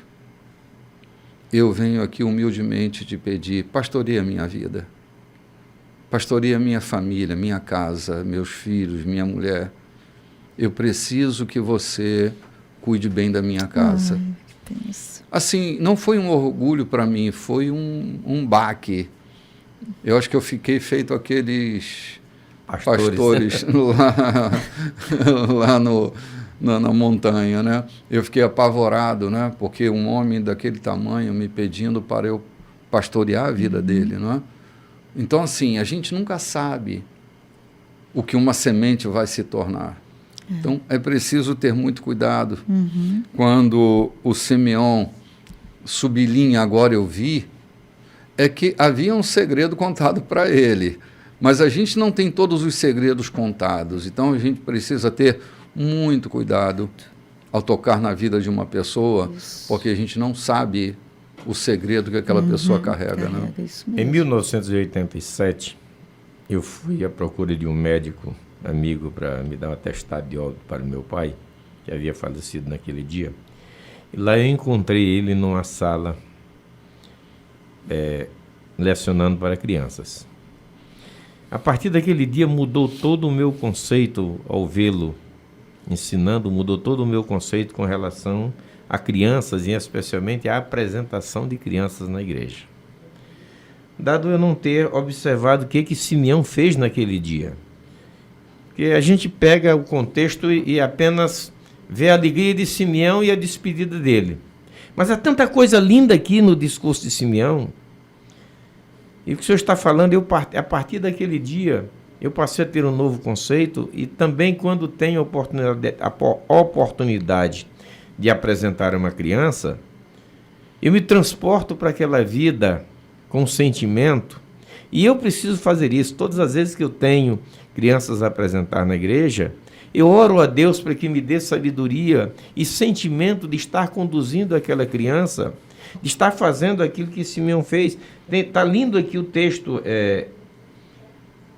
eu venho aqui humildemente te pedir, pastoreia a minha vida, pastoreia a minha família, minha casa, meus filhos, minha mulher. Eu preciso que você cuide bem da minha casa. Ai, que tenso. Assim, não foi um orgulho para mim, foi um baque. Eu acho que eu fiquei feito aqueles pastores lá na montanha, né? Eu fiquei apavorado, né? Porque um homem daquele tamanho me pedindo para eu pastorear a vida dele, não é? Então, assim, a gente nunca sabe o que uma semente vai se tornar. Então, é preciso ter muito cuidado. Quando o Simeão sublinha, agora eu vi, é que havia um segredo contado para ele, mas a gente não tem todos os segredos contados, então a gente precisa ter muito cuidado ao tocar na vida de uma pessoa, porque a gente não sabe o segredo que aquela pessoa carrega. Né? Em 1987, eu fui à procura de um médico amigo para me dar um atestado de óbito para o meu pai, que havia falecido naquele dia. E lá eu encontrei ele numa sala lecionando para crianças. A partir daquele dia mudou todo o meu conceito ao vê-lo ensinando, mudou todo o meu conceito com relação a crianças e especialmente a apresentação de crianças na igreja. Dado eu não ter observado o que Simeão fez naquele dia. Porque a gente pega o contexto e apenas vê a alegria de Simeão e a despedida dele. Mas há tanta coisa linda aqui no discurso de Simeão. E o que o senhor está falando, a partir daquele dia, eu passei a ter um novo conceito e também quando tenho a oportunidade de apresentar uma criança, eu me transporto para aquela vida com sentimento e eu preciso fazer isso. Todas as vezes que eu tenho crianças a apresentar na igreja, eu oro a Deus para que me dê sabedoria e sentimento de estar conduzindo aquela criança, de estar fazendo aquilo que Simeão fez. Está lindo aqui o texto,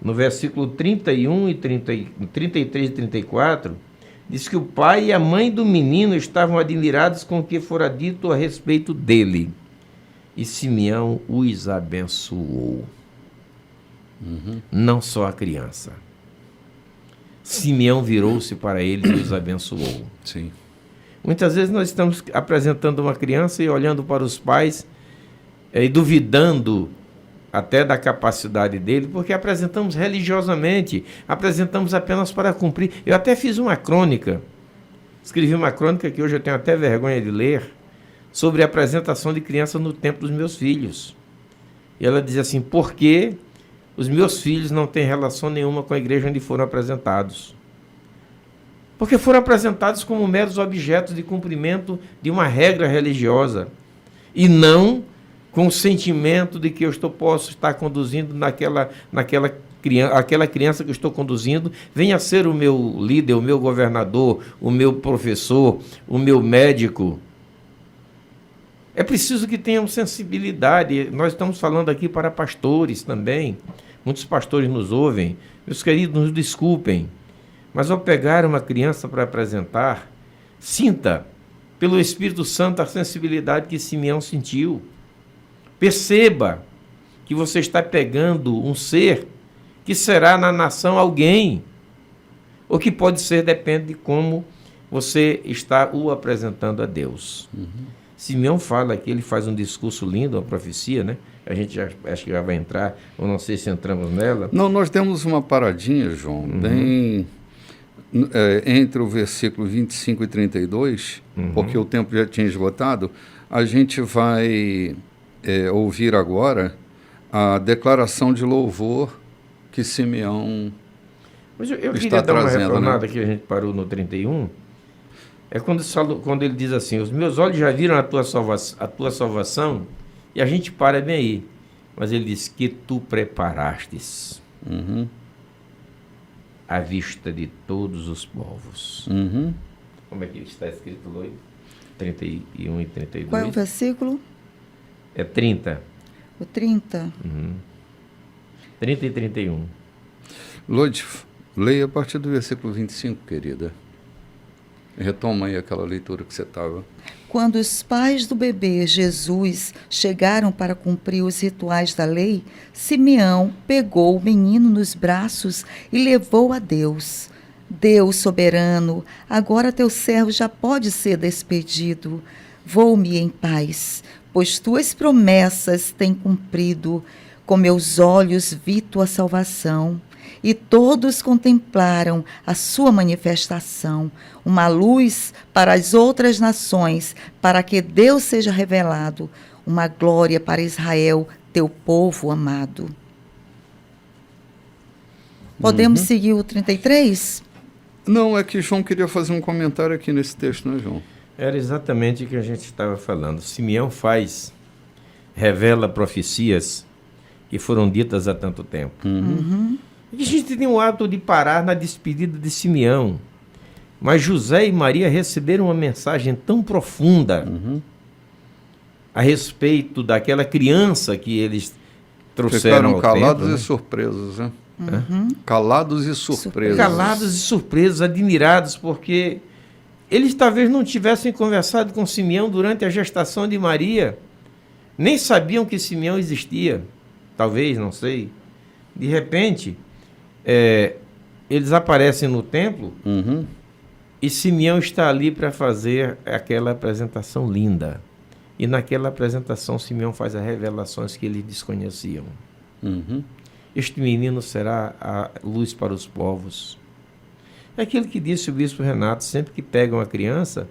no versículo 31 33 e 34, diz que o pai e a mãe do menino estavam admirados com o que fora dito a respeito dele. E Simeão os abençoou. Não só a criança. Simeão virou-se para eles e os abençoou. Sim. Muitas vezes nós estamos apresentando uma criança e olhando para os pais e duvidando até da capacidade dele, porque apresentamos religiosamente, apresentamos apenas para cumprir. Eu até fiz uma crônica, escrevi uma crônica que hoje eu tenho até vergonha de ler, sobre a apresentação de crianças no tempo dos meus filhos. E ela dizia assim: por que os meus filhos não têm relação nenhuma com a igreja onde foram apresentados? Porque foram apresentados como meros objetos de cumprimento de uma regra religiosa e não com o sentimento de que posso estar conduzindo aquela criança que eu estou conduzindo, venha ser o meu líder, o meu governador, o meu professor, o meu médico. É preciso que tenhamos sensibilidade. Nós estamos falando aqui para pastores também. Muitos pastores nos ouvem. Meus queridos, nos desculpem. Mas ao pegar uma criança para apresentar, sinta, pelo Espírito Santo, a sensibilidade que Simeão sentiu. Perceba que você está pegando um ser que será na nação alguém. Ou que pode ser, depende de como você está o apresentando a Deus. Simeão fala aqui, ele faz um discurso lindo, uma profecia, né? A gente acho que já vai entrar, ou não sei se entramos nela. Não, nós temos uma paradinha, João, bem entre o versículo 25 e 32, porque o tempo já tinha esgotado. A gente vai ouvir agora a declaração de louvor que Simeão Mas eu está queria dar uma trazendo, retornada, né? que a gente parou no 31. É quando ele diz assim: os meus olhos já viram a tua salvação E a gente para bem aí. Mas ele diz que tu preparastes à vista de todos os povos. Como é que está escrito, Loide? 31 e 32. Qual é o versículo? É 30. O 30. 30 e 31. Loide, leia a partir do versículo 25, querida. Retoma aí aquela leitura que você estava. Quando os pais do bebê Jesus chegaram para cumprir os rituais da lei, Simeão pegou o menino nos braços e levou a Deus. Deus soberano, agora teu servo já pode ser despedido. Vou-me em paz, pois tuas promessas têm cumprido. Com meus olhos vi tua salvação. E todos contemplaram a sua manifestação, uma luz para as outras nações, para que Deus seja revelado, uma glória para Israel, teu povo amado. Podemos seguir o 33? Não, é que João queria fazer um comentário aqui nesse texto, né, João? Era exatamente o que a gente estava falando. Simeão revela profecias que foram ditas há tanto tempo. E a gente tem o hábito de parar na despedida de Simeão. Mas José e Maria receberam uma mensagem tão profunda a respeito daquela criança que eles trouxeram ao calados templo, e surpresos, né? Calados e surpresos. Calados e surpresos, admirados, porque eles talvez não tivessem conversado com Simeão durante a gestação de Maria. Nem sabiam que Simeão existia. Talvez, não sei. De repente, eles aparecem no templo e Simeão está ali para fazer aquela apresentação linda. E naquela apresentação, Simeão faz as revelações que eles desconheciam. Este menino será a luz para os povos. É aquilo que disse o bispo Renato: sempre que pega uma criança,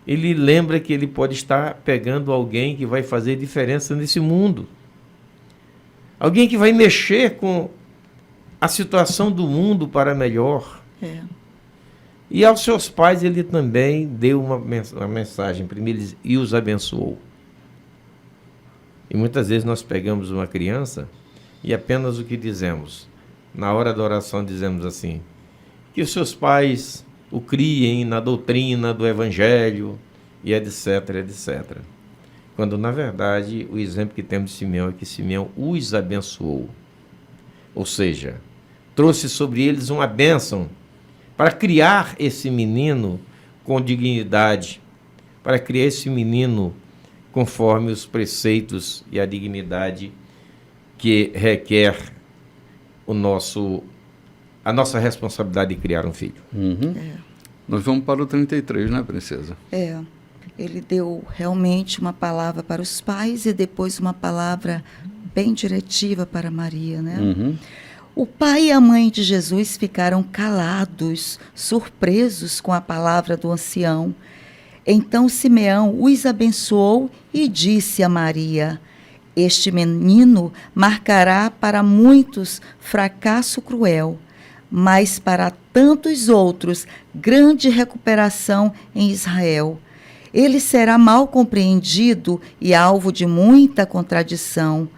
ele lembra que ele pode estar pegando alguém que vai fazer diferença nesse mundo. Alguém que vai mexer com a situação do mundo para melhor. E aos seus pais ele também deu uma mensagem, primeiro e os abençoou. E muitas vezes nós pegamos uma criança e apenas o que dizemos, na hora da oração dizemos assim: que os seus pais o criem na doutrina do Evangelho e etc, etc. Quando, na verdade, o exemplo que temos de Simeão é que Simeão os abençoou. Ou seja, trouxe sobre eles uma bênção para criar esse menino com dignidade, para criar esse menino conforme os preceitos e a dignidade que requer a nossa responsabilidade de criar um filho. Nós vamos para o 33, né, princesa? Ele deu realmente uma palavra para os pais e depois uma palavra bem diretiva para Maria, né? O pai e a mãe de Jesus ficaram calados, surpresos com a palavra do ancião. Então Simeão os abençoou e disse a Maria: este menino marcará para muitos fracasso cruel, mas para tantos outros grande recuperação em Israel. Ele será mal compreendido e alvo de muita contradição.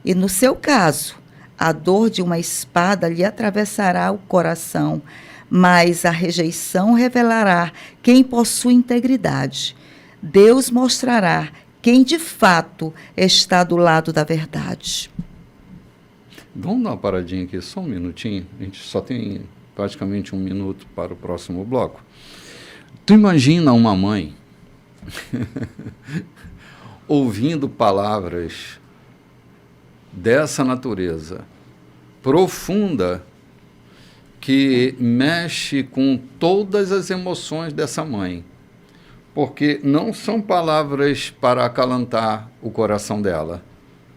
E no seu caso, a dor de uma espada lhe atravessará o coração, mas a rejeição revelará quem possui integridade. Deus mostrará quem de fato está do lado da verdade. Vamos dar uma paradinha aqui, só um minutinho. A gente só tem praticamente 1 minuto para o próximo bloco. Tu imagina uma mãe ouvindo palavras dessa natureza profunda, que mexe com todas as emoções dessa mãe, porque não são palavras para acalentar o coração dela,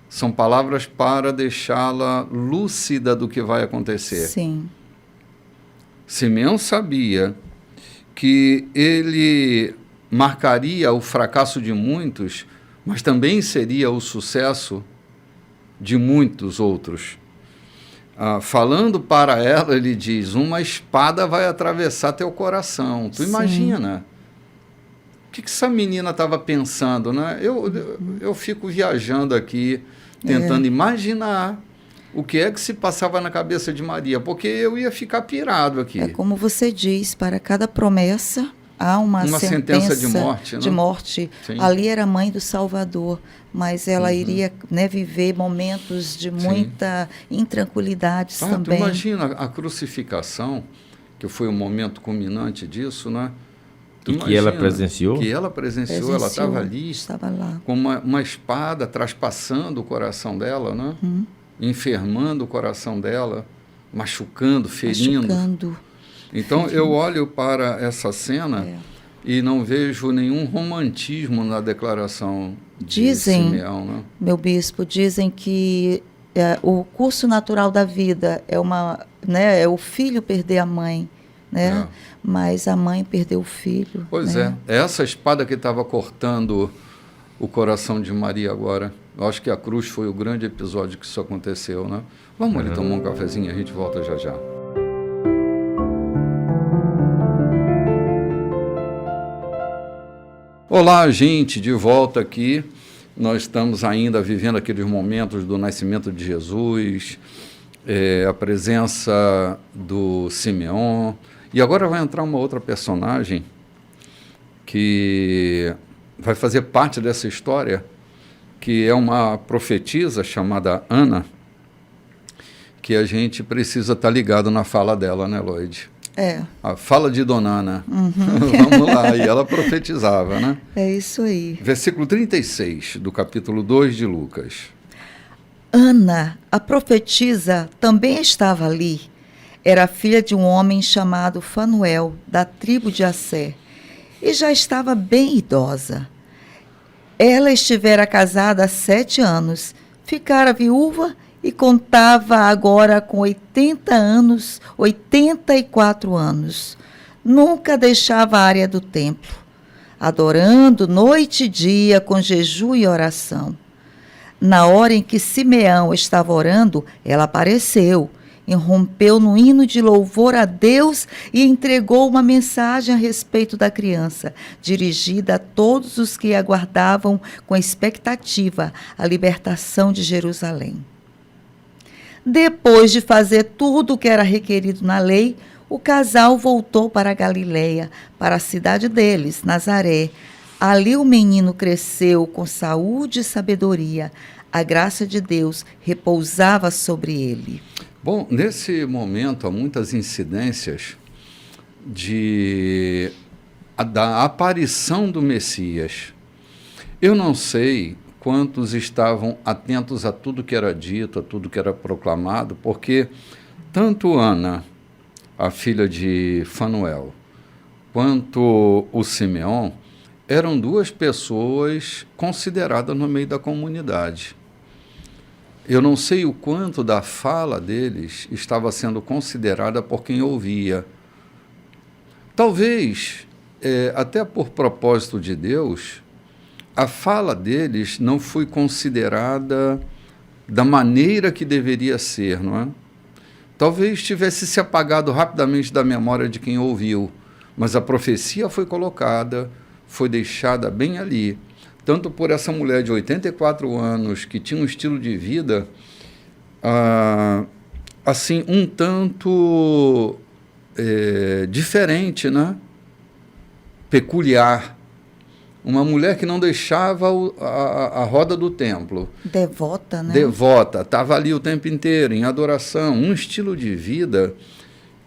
são palavras para deixá-la lúcida do que vai acontecer. Sim. Simeão sabia que ele marcaria o fracasso de muitos, mas também seria o sucesso de muitos outros. Falando para ela, ele diz: uma espada vai atravessar teu coração. Tu imagina que essa menina estava pensando, né? Eu fico viajando aqui, tentando imaginar o que é que se passava na cabeça de Maria, porque eu ia ficar pirado aqui. É como você diz, para cada promessa há uma sentença de morte. Né? De morte. Ali era a mãe do Salvador, mas ela iria, né, viver momentos de muita intranquilidade também. Tu imagina a crucificação, que foi o momento culminante disso, né? Que ela presenciou? Que ela presenciou, ela estava ali, estava lá, com uma espada traspassando o coração dela, né? Enfermando o coração dela, machucando, ferindo. Então, eu olho para essa cena e não vejo nenhum romantismo na declaração de Simeão. Né? Meu bispo, dizem que o curso natural da vida é o filho perder a mãe, né? Mas a mãe perdeu o filho. Pois né? é essa espada que estava cortando o coração de Maria agora. Eu acho que a cruz foi o grande episódio que isso aconteceu, né? Vamos ali tomar um cafezinho, a gente volta já já. Olá, gente, de volta aqui. Nós estamos ainda vivendo aqueles momentos do nascimento de Jesus, a presença do Simeão. E agora vai entrar uma outra personagem que vai fazer parte dessa história, que é uma profetisa chamada Ana, que a gente precisa estar ligado na fala dela, né, Lloyd? A fala de Dona Ana. Vamos lá, e ela profetizava, né? É isso aí. Versículo 36 do capítulo 2 de Lucas. Ana, a profetisa, também estava ali. Era filha de um homem chamado Fanuel, da tribo de Asser, e já estava bem idosa. Ela estivera casada há 7 anos, ficara viúva e contava agora com 84 anos. Nunca deixava a área do templo, adorando noite e dia com jejum e oração. Na hora em que Simeão estava orando, ela apareceu, irrompeu no hino de louvor a Deus e entregou uma mensagem a respeito da criança, dirigida a todos os que aguardavam com expectativa a libertação de Jerusalém. Depois de fazer tudo o que era requerido na lei, o casal voltou para a Galileia, para a cidade deles, Nazaré. Ali o menino cresceu com saúde e sabedoria. A graça de Deus repousava sobre ele. Bom, nesse momento há muitas incidências da aparição do Messias. Eu não sei quantos estavam atentos a tudo que era dito, a tudo que era proclamado, porque tanto Ana, a filha de Fanuel, quanto o Simeão, eram 2 pessoas consideradas no meio da comunidade. Eu não sei o quanto da fala deles estava sendo considerada por quem ouvia. Talvez, até por propósito de Deus, a fala deles não foi considerada da maneira que deveria ser, não é? Talvez tivesse se apagado rapidamente da memória de quem ouviu, mas a profecia foi colocada, foi deixada bem ali. Tanto por essa mulher de 84 anos, que tinha um estilo de vida, assim, um tanto diferente, né? Peculiar. Uma mulher que não deixava a roda do templo. Devota, né? Devota, estava ali o tempo inteiro, em adoração. Um estilo de vida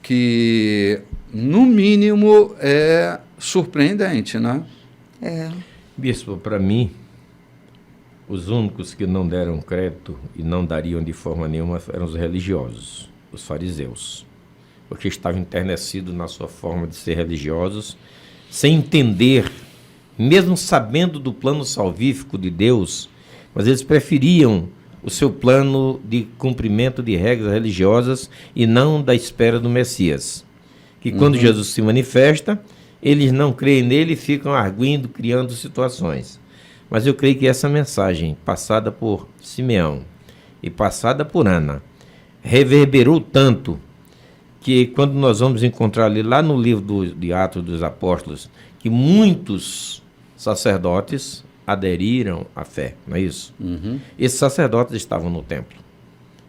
que, no mínimo, é surpreendente, né? Bispo, para mim, os únicos que não deram crédito e não dariam de forma nenhuma eram os religiosos, os fariseus, porque estavam enternecidos na sua forma de ser religiosos, sem entender, mesmo sabendo do plano salvífico de Deus, mas eles preferiam o seu plano de cumprimento de regras religiosas e não da espera do Messias. Que quando Jesus se manifesta, eles não creem nele e ficam arguindo, criando situações. Mas eu creio que essa mensagem, passada por Simeão e passada por Ana, reverberou tanto que quando nós vamos encontrar ali, lá no livro de Atos dos Apóstolos, que muitos sacerdotes aderiram à fé, não é isso? Uhum. Esses sacerdotes estavam no templo.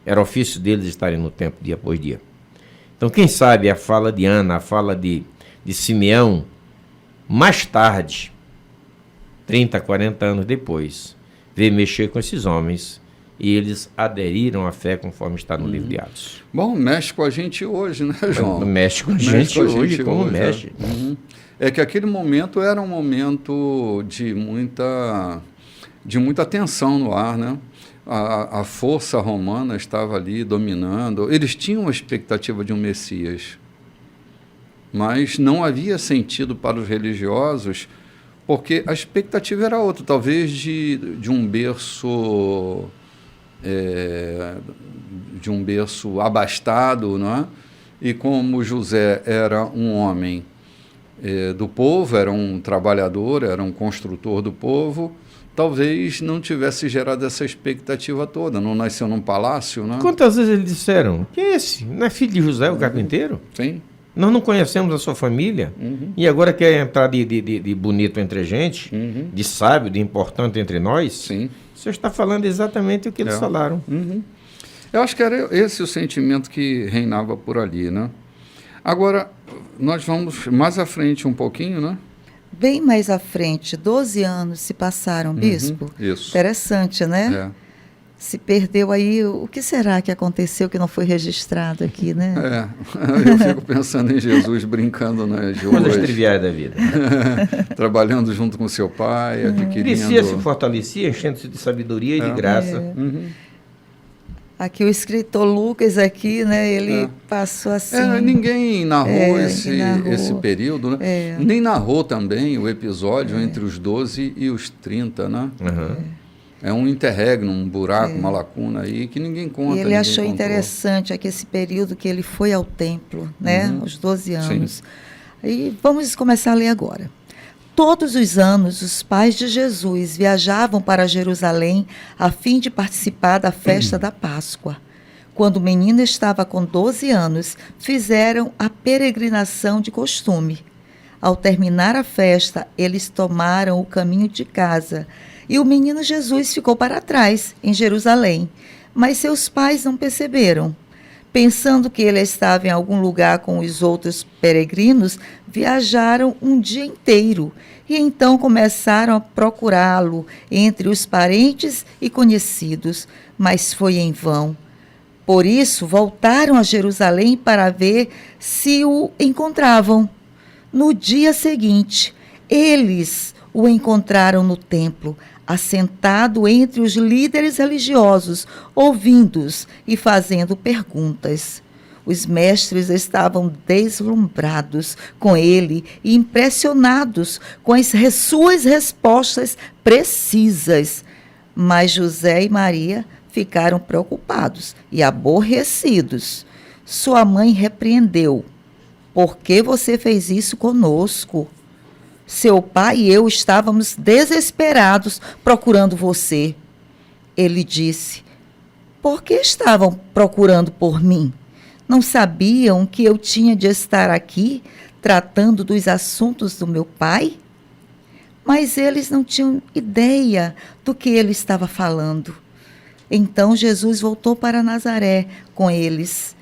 Era ofício deles estarem no templo dia após dia. Então, quem sabe a fala de Ana, a fala de Simeão, mais tarde, 30, 40 anos depois, veio mexer com esses homens e eles aderiram à fé conforme está no livro de Atos. Bom, mexe com a gente hoje, né, João? Mexe com a gente hoje, como mexe. Uhum. É que aquele momento era um momento de muita tensão no ar, né? A força romana estava ali dominando. Eles tinham uma expectativa de um Messias, mas não havia sentido para os religiosos, porque a expectativa era outra, talvez de um berço abastado, não é? E como José era um homem do povo, era um trabalhador, era um construtor do povo, talvez não tivesse gerado essa expectativa toda. Não nasceu num palácio, né? Quantas vezes eles disseram, quem é esse? Não é filho de José, o carpinteiro? Sim. Nós não conhecemos a sua família, e agora quer entrar de bonito entre a gente, de sábio, de importante entre nós? Sim. O senhor está falando exatamente o que eles falaram. Eu acho que era esse o sentimento que reinava por ali, né? Agora, nós vamos mais à frente um pouquinho, né? Bem mais à frente, 12 anos se passaram, bispo. Isso. Interessante, né? É. Se perdeu aí, o que será que aconteceu que não foi registrado aqui, né? Eu fico pensando em Jesus brincando nas ruas. Coisas triviais da vida. Trabalhando junto com seu pai, adquirindo... Crescia, se fortalecia, enchendo-se de sabedoria e de graça. Aqui o escritor Lucas, aqui, né, ele passou assim... ninguém narrou esse período, né? Nem narrou também o episódio entre os 12 e os 30, né? É um interregno, um buraco, uma lacuna aí que ninguém conta. E ele achou interessante aqui esse período que ele foi ao templo, né? Aos 12 anos. Sim. E vamos começar a ler agora. Todos os anos, os pais de Jesus viajavam para Jerusalém a fim de participar da festa da Páscoa. Quando o menino estava com 12 anos, fizeram a peregrinação de costume. Ao terminar a festa, eles tomaram o caminho de casa. E o menino Jesus ficou para trás, em Jerusalém. Mas seus pais não perceberam. Pensando que ele estava em algum lugar com os outros peregrinos, viajaram um dia inteiro e então começaram a procurá-lo entre os parentes e conhecidos, mas foi em vão. Por isso, voltaram a Jerusalém para ver se o encontravam. No dia seguinte, eles o encontraram no templo, assentado entre os líderes religiosos, ouvindo-os e fazendo perguntas. Os mestres estavam deslumbrados com ele e impressionados com as suas respostas precisas. Mas José e Maria ficaram preocupados e aborrecidos. Sua mãe repreendeu: "Por que você fez isso conosco? Seu pai e eu estávamos desesperados procurando você." Ele disse: "Por que estavam procurando por mim? Não sabiam que eu tinha de estar aqui tratando dos assuntos do meu pai?" Mas eles não tinham ideia do que ele estava falando. Então Jesus voltou para Nazaré com eles.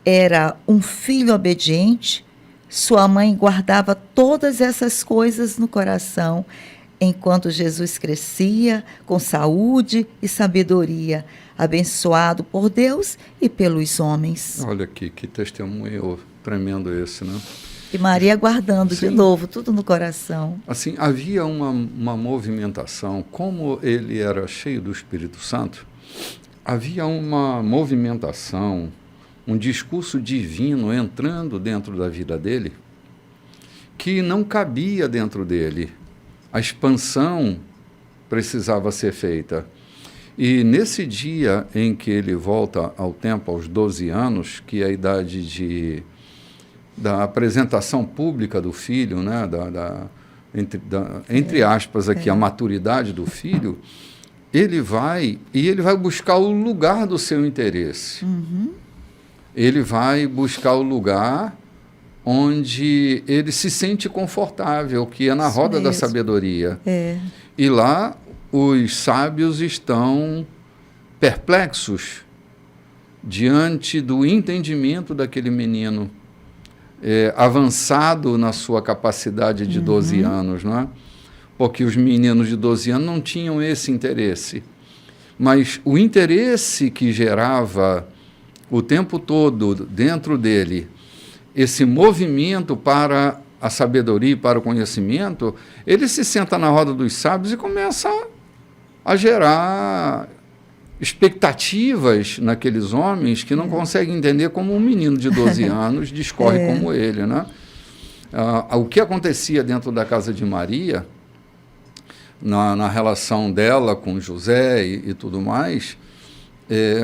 Era um filho obediente. Sua mãe guardava todas essas coisas no coração, enquanto Jesus crescia com saúde e sabedoria, abençoado por Deus e pelos homens. Olha aqui, que testemunho tremendo esse, né? E Maria guardando de novo tudo no coração. Assim, havia uma movimentação, como ele era cheio do Espírito Santo, havia uma movimentação, um discurso divino entrando dentro da vida dele, que não cabia dentro dele. A expansão precisava ser feita. E nesse dia em que ele volta ao templo, aos 12 anos, que é a idade da apresentação pública do filho, né? Entre aspas aqui, a maturidade do filho, ele vai buscar o lugar do seu interesse. Ele vai buscar o lugar onde ele se sente confortável, que é na Isso roda da mesmo. sabedoria. É. E lá os sábios estão perplexos diante do entendimento daquele menino, avançado na sua capacidade de 12 anos, não é? Porque os meninos de 12 anos não tinham esse interesse. Mas o interesse que gerava o tempo todo dentro dele, esse movimento para a sabedoria e para o conhecimento, ele se senta na roda dos sábios e começa a gerar expectativas naqueles homens que não conseguem entender como um menino de 12 anos discorre como ele, né? O que acontecia dentro da casa de Maria, na relação dela com José e tudo mais,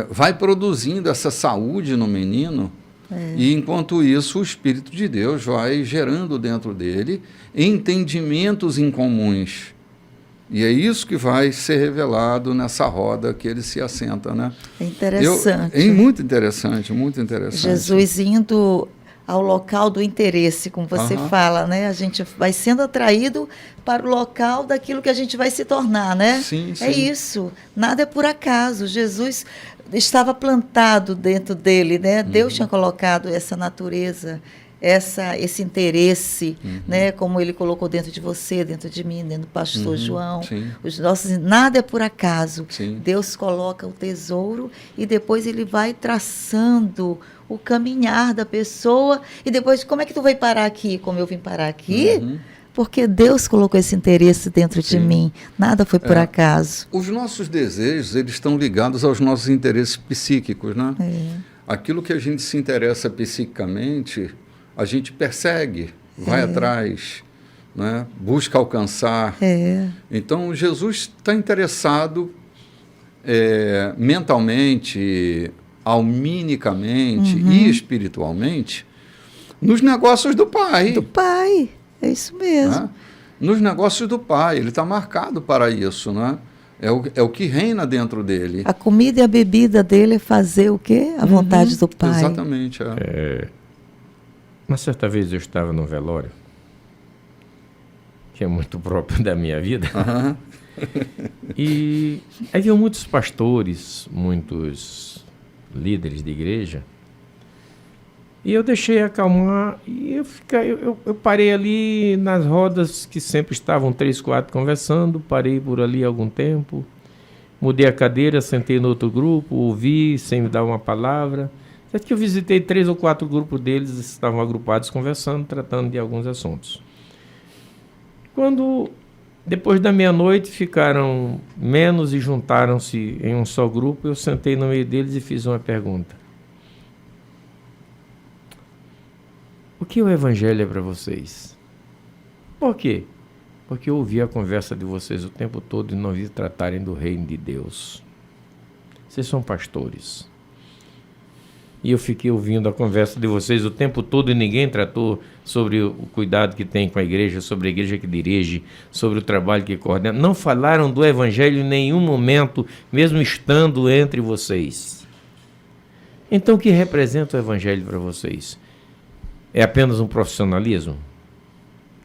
vai produzindo essa saúde no menino, e enquanto isso o Espírito de Deus vai gerando dentro dele entendimentos incomuns. E é isso que vai ser revelado nessa roda que ele se assenta, né? É interessante. É muito interessante, muito interessante. Jesus indo ao local do interesse, como você fala, né? A gente vai sendo atraído para o local daquilo que a gente vai se tornar, né? Sim, sim. É isso. Nada é por acaso. Jesus estava plantado dentro dele, né? Deus tinha colocado essa natureza, esse interesse, né? Como ele colocou dentro de você, dentro de mim, dentro do pastor João. Sim. Nada é por acaso. Sim. Deus coloca o tesouro e depois ele vai traçando o caminhar da pessoa. E depois, como é que tu vai parar aqui? Como eu vim parar aqui? Porque Deus colocou esse interesse dentro de mim. Nada foi por acaso. Os nossos desejos, eles estão ligados aos nossos interesses psíquicos, né? Aquilo que a gente se interessa psiquicamente, a gente persegue, vai atrás, né? Busca alcançar. Então, Jesus está interessado mentalmente, alminicamente e espiritualmente nos negócios do Pai. Do Pai, é isso mesmo. Né? Nos negócios do Pai, ele está marcado para isso, né? É o que reina dentro dele. A comida e a bebida dele é fazer o quê? A vontade do Pai. Exatamente. Uma certa vez eu estava num velório, que é muito próprio da minha vida, e havia muitos pastores, muitos líderes de igreja, e eu deixei acalmar, e eu parei ali nas rodas que sempre estavam 3, 4 conversando, parei por ali algum tempo, mudei a cadeira, sentei no outro grupo, ouvi sem me dar uma palavra. Até que eu visitei 3 ou 4 grupos deles, estavam agrupados conversando, tratando de alguns assuntos. Quando, depois da meia-noite, ficaram menos e juntaram-se em um só grupo, eu sentei no meio deles e fiz uma pergunta. O que o Evangelho é para vocês? Por quê? Porque eu ouvi a conversa de vocês o tempo todo e não vi tratarem do reino de Deus. Vocês são pastores. E eu fiquei ouvindo a conversa de vocês o tempo todo e ninguém tratou sobre o cuidado que tem com a igreja, sobre a igreja que dirige, sobre o trabalho que coordena. Não falaram do Evangelho em nenhum momento, mesmo estando entre vocês. Então, o que representa o Evangelho para vocês? É apenas um profissionalismo?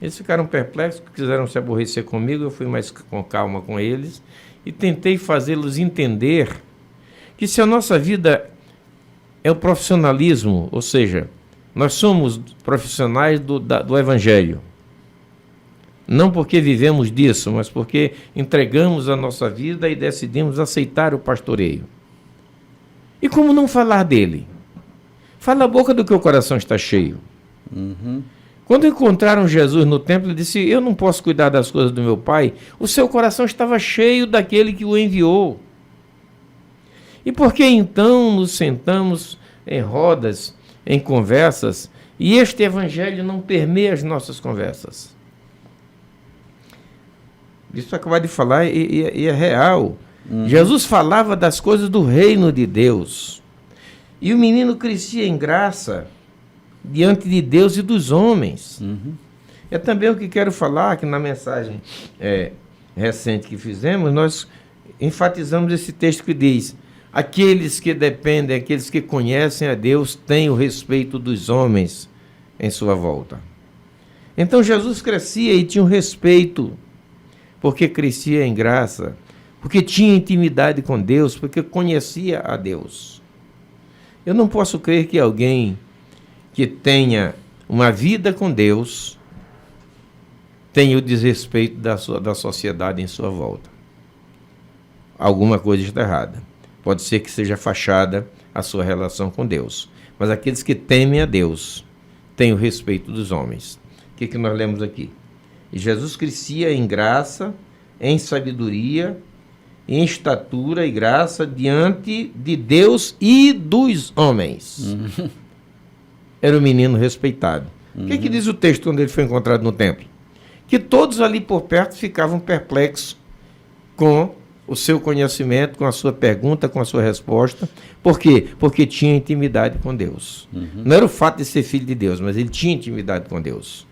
Eles ficaram perplexos, quiseram se aborrecer comigo, eu fui mais com calma com eles e tentei fazê-los entender que se a nossa vida é o profissionalismo, ou seja, nós somos profissionais do Evangelho. Não porque vivemos disso, mas porque entregamos a nossa vida e decidimos aceitar o pastoreio. E como não falar dele? Fala a boca do que o coração está cheio. Quando encontraram Jesus no templo, ele disse, eu não posso cuidar das coisas do meu Pai. O seu coração estava cheio daquele que o enviou. E por que então nos sentamos em rodas, em conversas, e este Evangelho não permeia as nossas conversas? Isso acabei de falar e é real. Jesus falava das coisas do reino de Deus. E o menino crescia em graça diante de Deus e dos homens. É também o que quero falar, que na mensagem recente que fizemos, nós enfatizamos esse texto que diz: aqueles que dependem, aqueles que conhecem a Deus, têm o respeito dos homens. em sua volta. Então Jesus crescia e tinha um respeito, porque crescia em graça, porque tinha intimidade com Deus, porque conhecia a Deus. Eu não posso crer que alguém que tenha uma vida com Deus tenha o desrespeito da sociedade em sua volta. Alguma coisa está errada. Pode ser que seja fachada a sua relação com Deus. Mas aqueles que temem a Deus têm o respeito dos homens. O que nós lemos aqui? E Jesus crescia em graça, em sabedoria, em estatura e graça diante de Deus e dos homens. Era um menino respeitado. O que diz o texto quando ele foi encontrado no templo? Que todos ali por perto ficavam perplexos com o seu conhecimento, com a sua pergunta, com a sua resposta. Por quê? Porque tinha intimidade com Deus. Não era o fato de ser filho de Deus, mas ele tinha intimidade com Deus.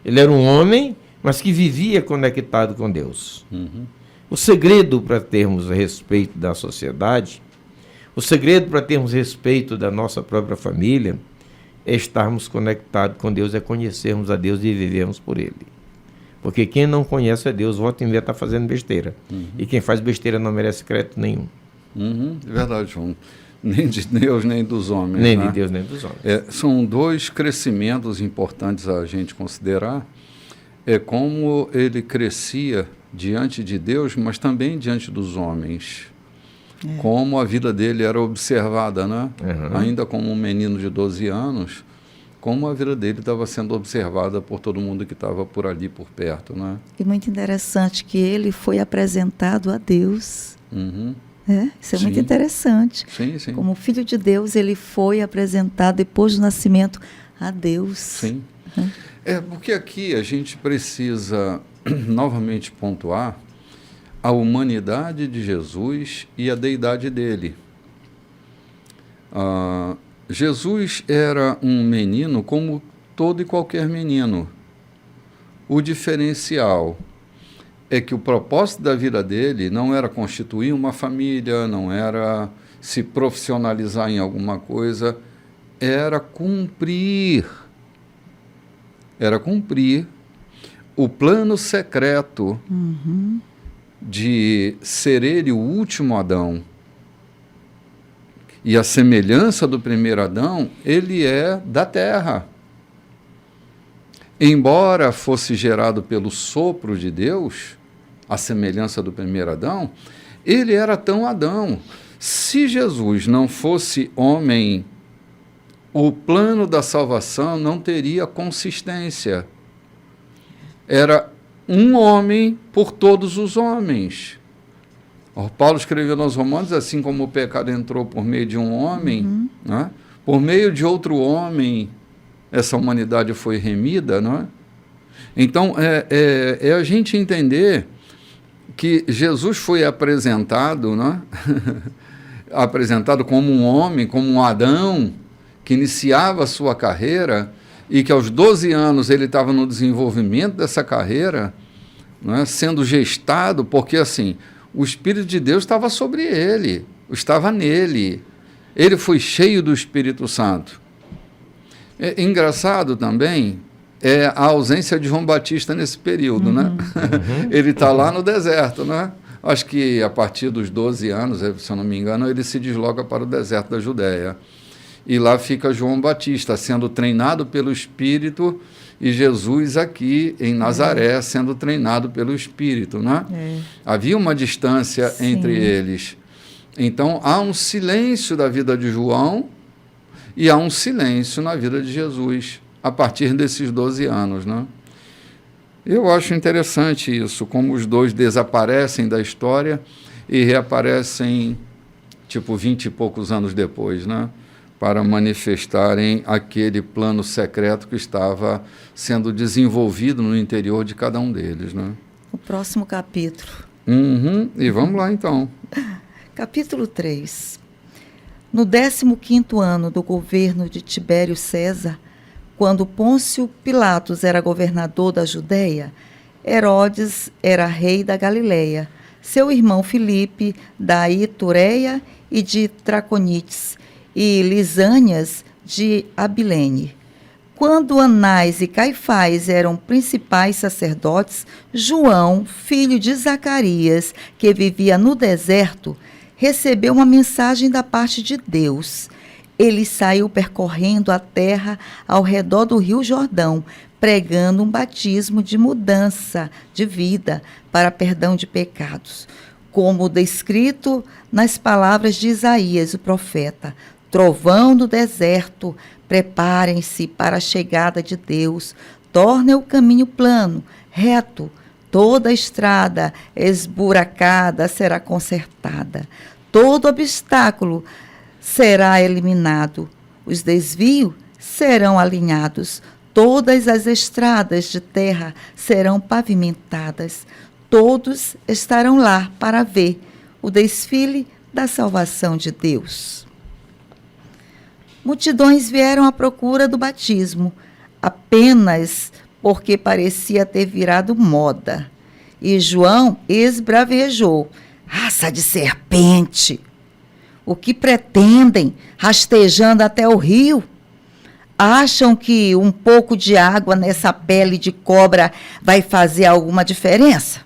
Ele era um homem, mas que vivia conectado com Deus. O segredo para termos respeito da sociedade, o segredo para termos respeito da nossa própria família, é estarmos conectados com Deus, é conhecermos a Deus e vivermos por Ele. Porque quem não conhece a Deus, volta e meia está fazendo besteira. E quem faz besteira não merece crédito nenhum. É verdade, João. Nem de Deus, nem dos homens. Nem né? de Deus, nem dos homens. São dois crescimentos importantes a gente considerar. É como ele crescia diante de Deus, mas também diante dos homens. Como a vida dele era observada, né? Ainda como um menino de 12 anos, como a vida dele estava sendo observada por todo mundo que estava por ali, por perto, né? E muito interessante que ele foi apresentado a Deus. Isso é muito interessante. Sim, sim. Como filho de Deus, ele foi apresentado depois do nascimento a Deus. Sim. Porque aqui a gente precisa novamente pontuar a humanidade de Jesus e a deidade dele. Jesus era um menino como todo e qualquer menino. O diferencial é que o propósito da vida dele não era constituir uma família, não era se profissionalizar em alguma coisa, era cumprir o plano secreto de ser ele o último Adão. E a semelhança do primeiro Adão, ele é da terra. Embora fosse gerado pelo sopro de Deus, a semelhança do primeiro Adão, ele era tão Adão. Se Jesus não fosse homem, o plano da salvação não teria consistência. Era um homem por todos os homens. Paulo escreveu nos Romanos, assim como o pecado entrou por meio de um homem, né? Por meio de outro homem, essa humanidade foi remida, não é? Então, é a gente entender que Jesus foi apresentado, né? Apresentado como um homem, como um Adão, que iniciava a sua carreira e que aos 12 anos ele estava no desenvolvimento dessa carreira, né? Sendo gestado, porque assim, o Espírito de Deus estava sobre ele, estava nele. Ele foi cheio do Espírito Santo. Engraçado também a ausência de João Batista nesse período, né? Ele está lá no deserto, né? Acho que a partir dos 12 anos, se eu não me engano, ele se desloca para o deserto da Judéia. E lá fica João Batista, sendo treinado pelo Espírito, e Jesus aqui em Nazaré, sendo treinado pelo Espírito, né? Havia uma distância entre eles. Então, há um silêncio da vida de João e há um silêncio na vida de Jesus, a partir desses 12 anos, né? Eu acho interessante isso, como os dois desaparecem da história e reaparecem, tipo, 20 e poucos anos depois, né? Para manifestarem aquele plano secreto que estava sendo desenvolvido no interior de cada um deles, né? O próximo capítulo. E vamos lá, então. Capítulo 3. No 15º ano do governo de Tibério César, quando Pôncio Pilatos era governador da Judéia, Herodes era rei da Galileia, seu irmão Filipe da Itureia e de Traconites, e Lisânias de Abilene. Quando Anás e Caifás eram principais sacerdotes, João, filho de Zacarias, que vivia no deserto, recebeu uma mensagem da parte de Deus. Ele saiu percorrendo a terra ao redor do Rio Jordão, pregando um batismo de mudança de vida para perdão de pecados, como descrito nas palavras de Isaías, o profeta: trovão no deserto, preparem-se para a chegada de Deus, tornem o caminho plano, reto, toda a estrada esburacada será consertada, todo obstáculo será eliminado, os desvios serão alinhados, todas as estradas de terra serão pavimentadas, todos estarão lá para ver o desfile da salvação de Deus. Multidões vieram à procura do batismo, apenas porque parecia ter virado moda. E João esbravejou: raça de serpente! O que pretendem, rastejando até o rio? Acham que um pouco de água nessa pele de cobra vai fazer alguma diferença?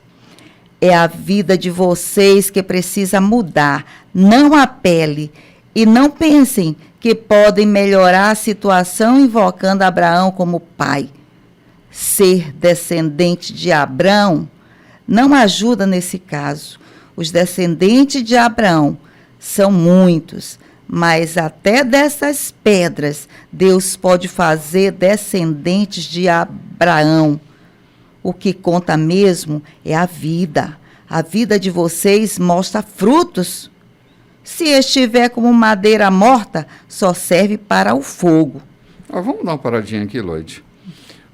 É a vida de vocês que precisa mudar, não a pele. E não pensem que podem melhorar a situação invocando Abraão como pai. Ser descendente de Abraão não ajuda nesse caso. Os descendentes de Abraão são muitos, mas até dessas pedras Deus pode fazer descendentes de Abraão. O que conta mesmo é a vida. A vida de vocês mostra frutos. Se estiver como madeira morta, só serve para o fogo. Vamos dar uma paradinha aqui, Lloyd.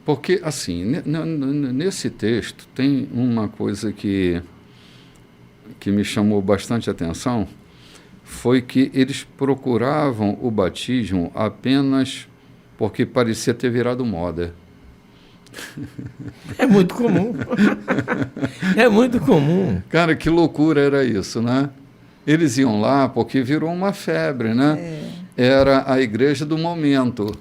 Porque, assim, nesse texto tem uma coisa que me chamou bastante atenção, foi que eles procuravam o batismo apenas porque parecia ter virado moda. É muito comum. É muito comum. Cara, que loucura era isso, né? Eles iam lá porque virou uma febre, né? Era a igreja do momento.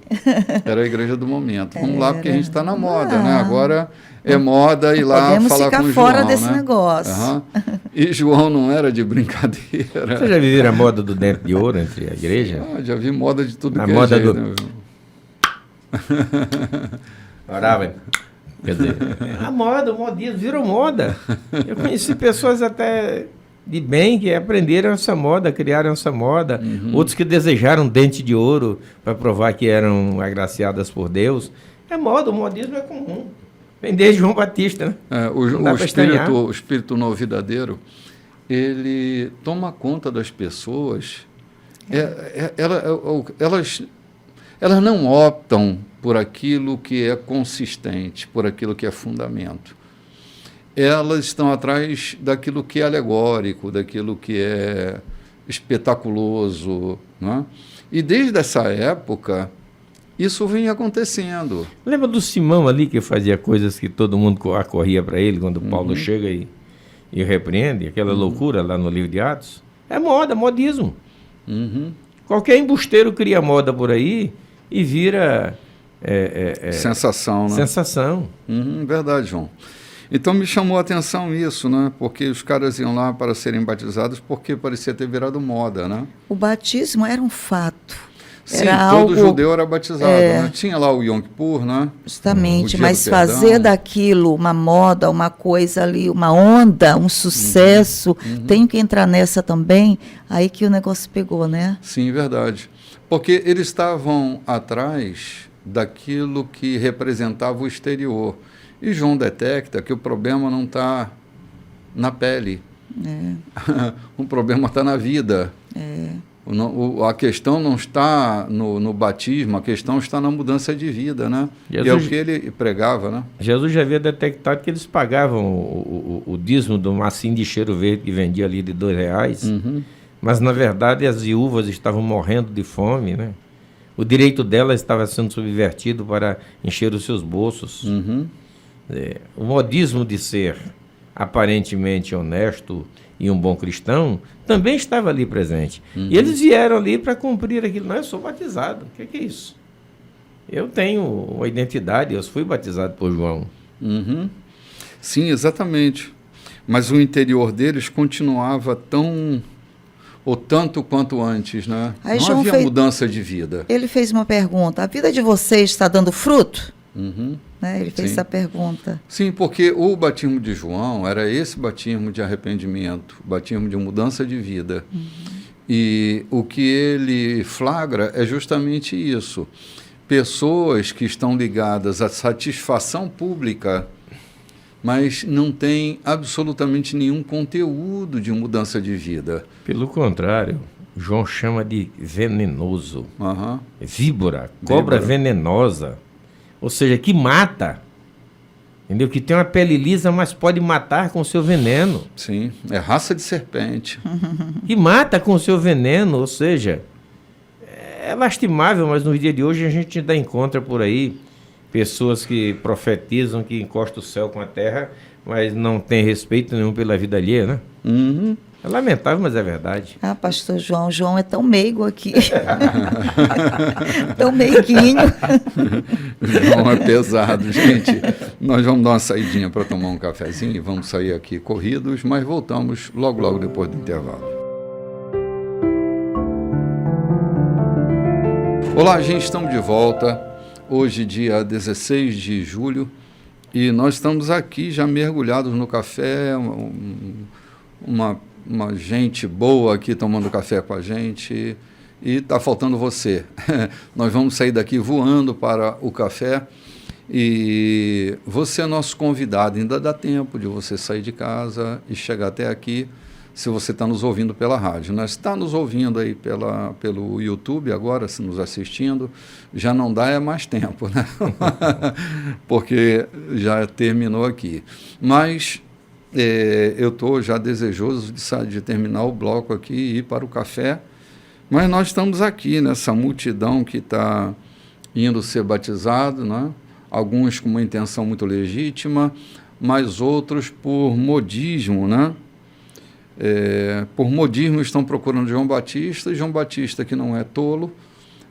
Era a igreja do momento. Vamos lá, porque a gente está na moda, né? Agora é moda ir lá podemos falar ficar com fora João, desse né? negócio. Uhum. E João não era de brincadeira. Você já viu a moda do dente de ouro entre a igreja? Já vi moda de tudo A que moda é jeito, do... né? Orava. Quer dizer, a moda, o modismo virou moda. Eu conheci pessoas até de bem que aprenderam essa moda, criaram essa moda. Outros que desejaram dente de ouro para provar que eram agraciadas por Deus. É moda, o modismo é comum. Vem desde João Batista, né? O espírito novidadeiro, ele toma conta das pessoas. Elas não optam por aquilo que é consistente, por aquilo que é fundamento. Elas estão atrás daquilo que é alegórico, daquilo que é espetaculoso, né? E desde essa época, isso vem acontecendo. Lembra do Simão ali, que fazia coisas que todo mundo corria para ele, quando Paulo chega e repreende, aquela loucura lá no livro de Atos? É moda, modismo. Qualquer embusteiro cria moda por aí e vira... sensação, né? Sensação. Verdade, João. Então me chamou a atenção isso, né? Porque os caras iam lá para serem batizados porque parecia ter virado moda, né? O batismo era um fato. Sim, todo judeu era batizado, né? Tinha lá o Yom Kippur, né? Justamente, mas fazer daquilo uma moda, uma coisa ali, uma onda, um sucesso, tenho que entrar nessa também, aí que o negócio pegou, né? Sim, verdade. Porque eles estavam atrás daquilo que representava o exterior. E João detecta que o problema não está na pele. O problema está na vida. A questão não está no batismo, a questão está na mudança de vida, né? Jesus, e é o que ele pregava, né? Jesus já havia detectado que eles pagavam o dízimo do massinho de cheiro verde que vendia ali de R$2, mas na verdade as viúvas estavam morrendo de fome, né? O direito delas estava sendo subvertido para encher os seus bolsos. O modismo de ser aparentemente honesto e um bom cristão também estava ali presente. E eles vieram ali para cumprir aquilo. Não, eu sou batizado. O que é isso? Eu tenho uma identidade, eu fui batizado por João. Uhum. Sim, exatamente. Mas o interior deles continuava tão ou tanto quanto antes, né? Aí não João havia mudança de vida. Ele fez uma pergunta: a vida de vocês está dando fruto? Uhum. Né? Ele fez Sim. essa pergunta. Sim, porque o batismo de João era esse batismo de arrependimento, batismo de mudança de vida. Uhum. E o que ele flagra é justamente isso. Pessoas que estão ligadas à satisfação pública, mas não têm absolutamente nenhum conteúdo de mudança de vida. Pelo contrário, João chama de venenoso. Uhum. Víbora, cobra venenosa. Ou seja, que mata. Entendeu? Que tem uma pele lisa, mas pode matar com o seu veneno. Sim, é raça de serpente. Que mata com o seu veneno, ou seja, é lastimável, mas no dia de hoje a gente ainda encontra por aí pessoas que profetizam que encostam o céu com a terra, mas não tem respeito nenhum pela vida alheia, né? Uhum. É lamentável, mas é verdade. Ah, pastor João, João é tão meigo aqui. Tão meiguinho. João é pesado, gente. Nós vamos dar uma saidinha para tomar um cafezinho e vamos sair aqui corridos, mas voltamos logo depois do intervalo. Olá, gente, estamos de volta. Hoje, dia 16 de julho, e nós estamos aqui já mergulhados no café, uma gente boa aqui tomando café com a gente, e está faltando você. Nós vamos sair daqui voando para o café, e você é nosso convidado. Ainda dá tempo de você sair de casa e chegar até aqui, se você está nos ouvindo pela rádio. Nós está nos ouvindo aí pelo YouTube agora, se nos assistindo, já não dá mais tempo, né? Porque já terminou aqui. Mas eu estou já desejoso de terminar o bloco aqui e ir para o café, mas nós estamos aqui nessa multidão que está indo ser batizado, né? Alguns com uma intenção muito legítima, mas outros por modismo, né? Por modismo estão procurando João Batista, e João Batista, que não é tolo,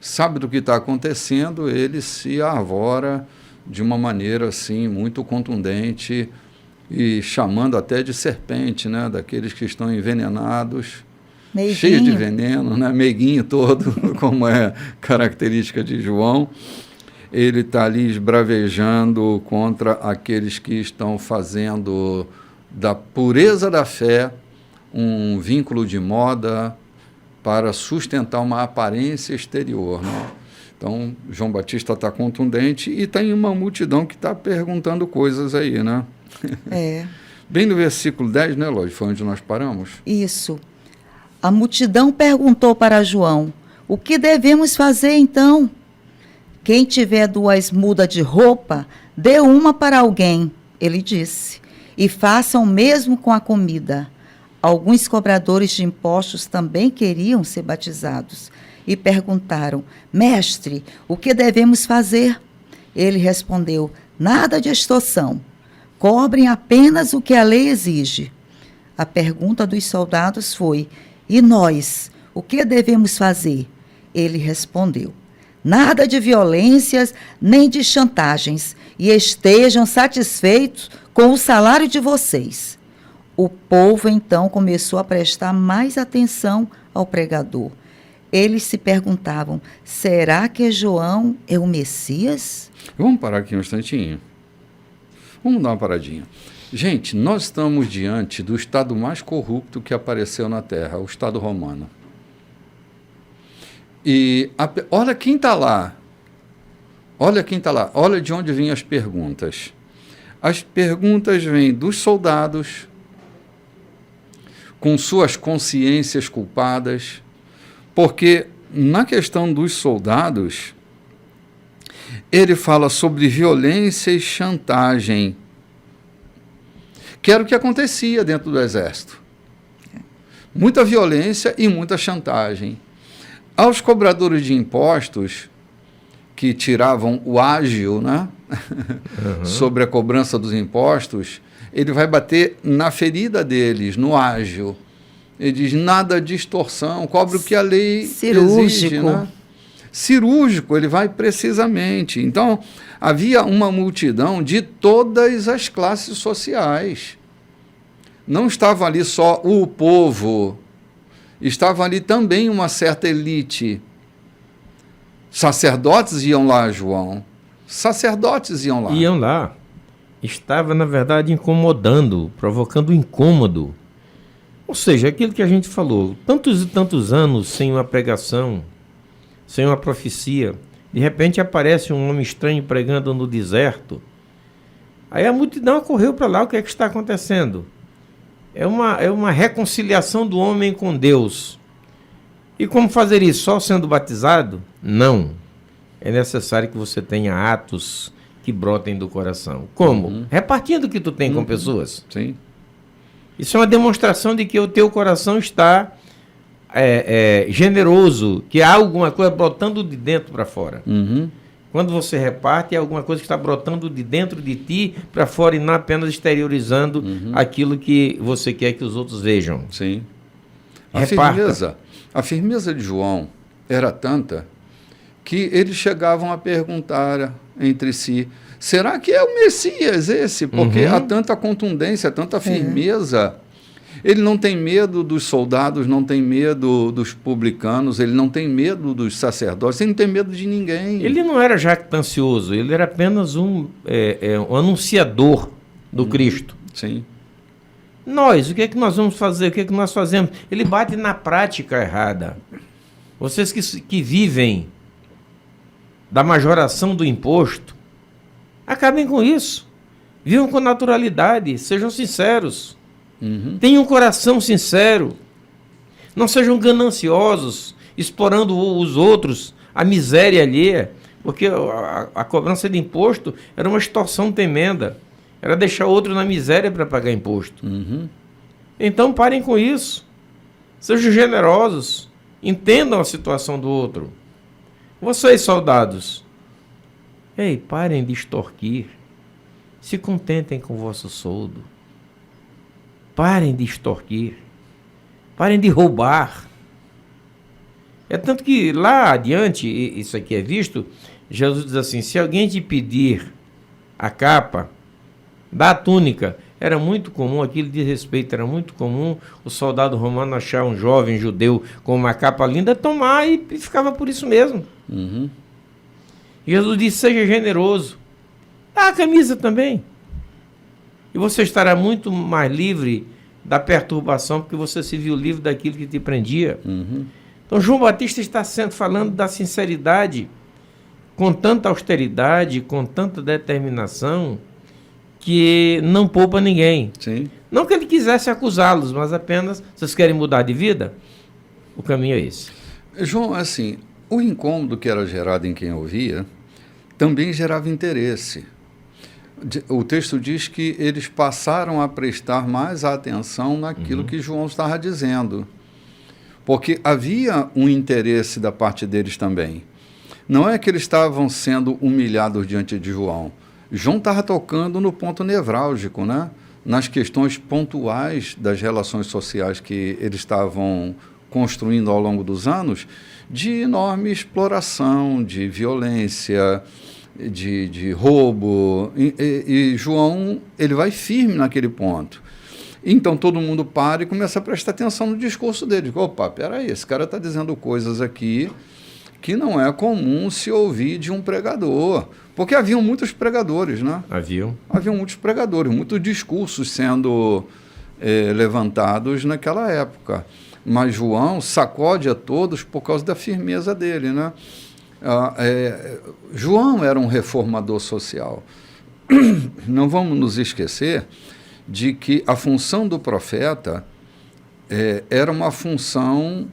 sabe do que está acontecendo, ele se arvora de uma maneira assim muito contundente e chamando até de serpente, né? Daqueles que estão envenenados, Meiguinho. cheios de veneno, né? Meiguinho todo, como é característica de João. Ele está ali esbravejando contra aqueles que estão fazendo da pureza da fé um vínculo de moda para sustentar uma aparência exterior, né? Então, João Batista está contundente e tem uma multidão que está perguntando coisas aí, né? Bem no versículo 10, né, Lógico? Foi onde nós paramos? Isso. A multidão perguntou para João: o que devemos fazer então? Quem tiver 2 mudas de roupa, dê uma para alguém, ele disse, e façam o mesmo com a comida. Alguns cobradores de impostos também queriam ser batizados e perguntaram: mestre, o que devemos fazer? Ele respondeu: nada de extorsão. Cobrem apenas o que a lei exige. A pergunta dos soldados foi: e nós, o que devemos fazer? Ele respondeu: nada de violências nem de chantagens, e estejam satisfeitos com o salário de vocês. O povo então começou a prestar mais atenção ao pregador. Eles se perguntavam: será que João é o Messias? Vamos parar aqui um instantinho. Vamos dar uma paradinha. Gente, nós estamos diante do estado mais corrupto que apareceu na Terra, o Estado romano. E olha quem está lá. Olha quem está lá. Olha de onde vêm as perguntas. As perguntas vêm dos soldados, com suas consciências culpadas, porque na questão dos soldados, ele fala sobre violência e chantagem, que era o que acontecia dentro do exército. Muita violência e muita chantagem. Aos cobradores de impostos, que tiravam o ágio, né? Sobre a cobrança dos impostos, ele vai bater na ferida deles, no ágio. Ele diz: nada de extorsão, cobre o que a lei exige, né? cirúrgico, ele vai precisamente. Então, havia uma multidão de todas as classes sociais. Não estava ali só o povo, estava ali também uma certa elite. Sacerdotes iam lá, João. Sacerdotes iam lá. Iam lá. Estava, na verdade, incomodando, provocando incômodo. Ou seja, aquilo que a gente falou, tantos e tantos anos sem uma pregação, sem uma profecia, de repente aparece um homem estranho pregando no deserto. Aí a multidão correu para lá, o que é que está acontecendo? É uma reconciliação do homem com Deus. E como fazer isso? Só sendo batizado? Não. É necessário que você tenha atos que brotem do coração. Como? Repartindo o que tu tem com pessoas. Sim. Isso é uma demonstração de que o teu coração está generoso, que há alguma coisa brotando de dentro para fora. Quando você reparte, é alguma coisa que está brotando de dentro de ti para fora e não apenas exteriorizando aquilo que você quer que os outros vejam. Sim. Reparta. A firmeza de João era tanta que eles chegavam a perguntar entre si, será que é o Messias esse? Porque há tanta contundência, tanta firmeza. Ele não tem medo dos soldados, não tem medo dos publicanos, ele não tem medo dos sacerdotes, ele não tem medo de ninguém. Ele não era jactancioso, ele era apenas um anunciador do Cristo. Sim. Nós, o que é que nós vamos fazer? O que é que nós fazemos? Ele bate na prática errada. Vocês que vivem da majoração do imposto, acabem com isso. Vivam com naturalidade, sejam sinceros. Tenham um coração sincero. Não sejam gananciosos, explorando os outros, a miséria alheia, porque a cobrança de imposto era uma extorsão tremenda. Era deixar outro na miséria para pagar imposto. Então parem com isso. Sejam generosos. Entendam a situação do outro. Vocês, soldados, ei, parem de extorquir. Se contentem com o vosso soldo. Parem de extorquir. Parem de roubar. É tanto que lá adiante, isso aqui é visto, Jesus diz assim, se alguém te pedir a capa, dá a túnica. Era muito comum, aquilo de respeito, era muito comum o soldado romano achar um jovem judeu com uma capa linda, tomar e ficava por isso mesmo. Jesus disse, seja generoso. Dá a camisa também. E você estará muito mais livre da perturbação, porque você se viu livre daquilo que te prendia. Então, João Batista está falando da sinceridade, com tanta austeridade, com tanta determinação, que não poupa ninguém. Sim. Não que ele quisesse acusá-los, mas apenas, vocês querem mudar de vida? O caminho é esse. João, assim, o incômodo que era gerado em quem ouvia também gerava interesse. O texto diz que eles passaram a prestar mais atenção naquilo que João estava dizendo, porque havia um interesse da parte deles também. Não é que eles estavam sendo humilhados diante de João. João estava tocando no ponto nevrálgico, né? Nas questões pontuais das relações sociais que eles estavam construindo ao longo dos anos, de enorme exploração, de violência, de roubo. E João, ele vai firme naquele ponto. Então todo mundo para e começa a prestar atenção no discurso dele. Opa, peraí, esse cara está dizendo coisas aqui que não é comum se ouvir de um pregador. Porque haviam muitos pregadores, né? Haviam muitos pregadores, muitos discursos sendo levantados naquela época. Mas João sacode a todos por causa da firmeza dele, né? João era um reformador social. Não vamos nos esquecer de que a função do profeta era uma função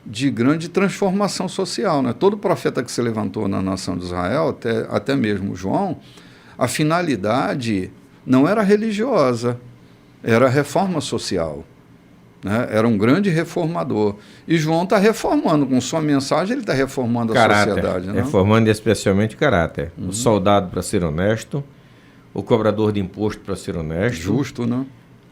de grande transformação social, né? Todo profeta que se levantou na nação de Israel, até mesmo João, a finalidade não era religiosa, era reforma social, né? Era um grande reformador. E João está reformando, com sua mensagem ele está reformando a sociedade. Né? Reformando especialmente caráter. O soldado para ser honesto, o cobrador de imposto para ser honesto. Justo, né?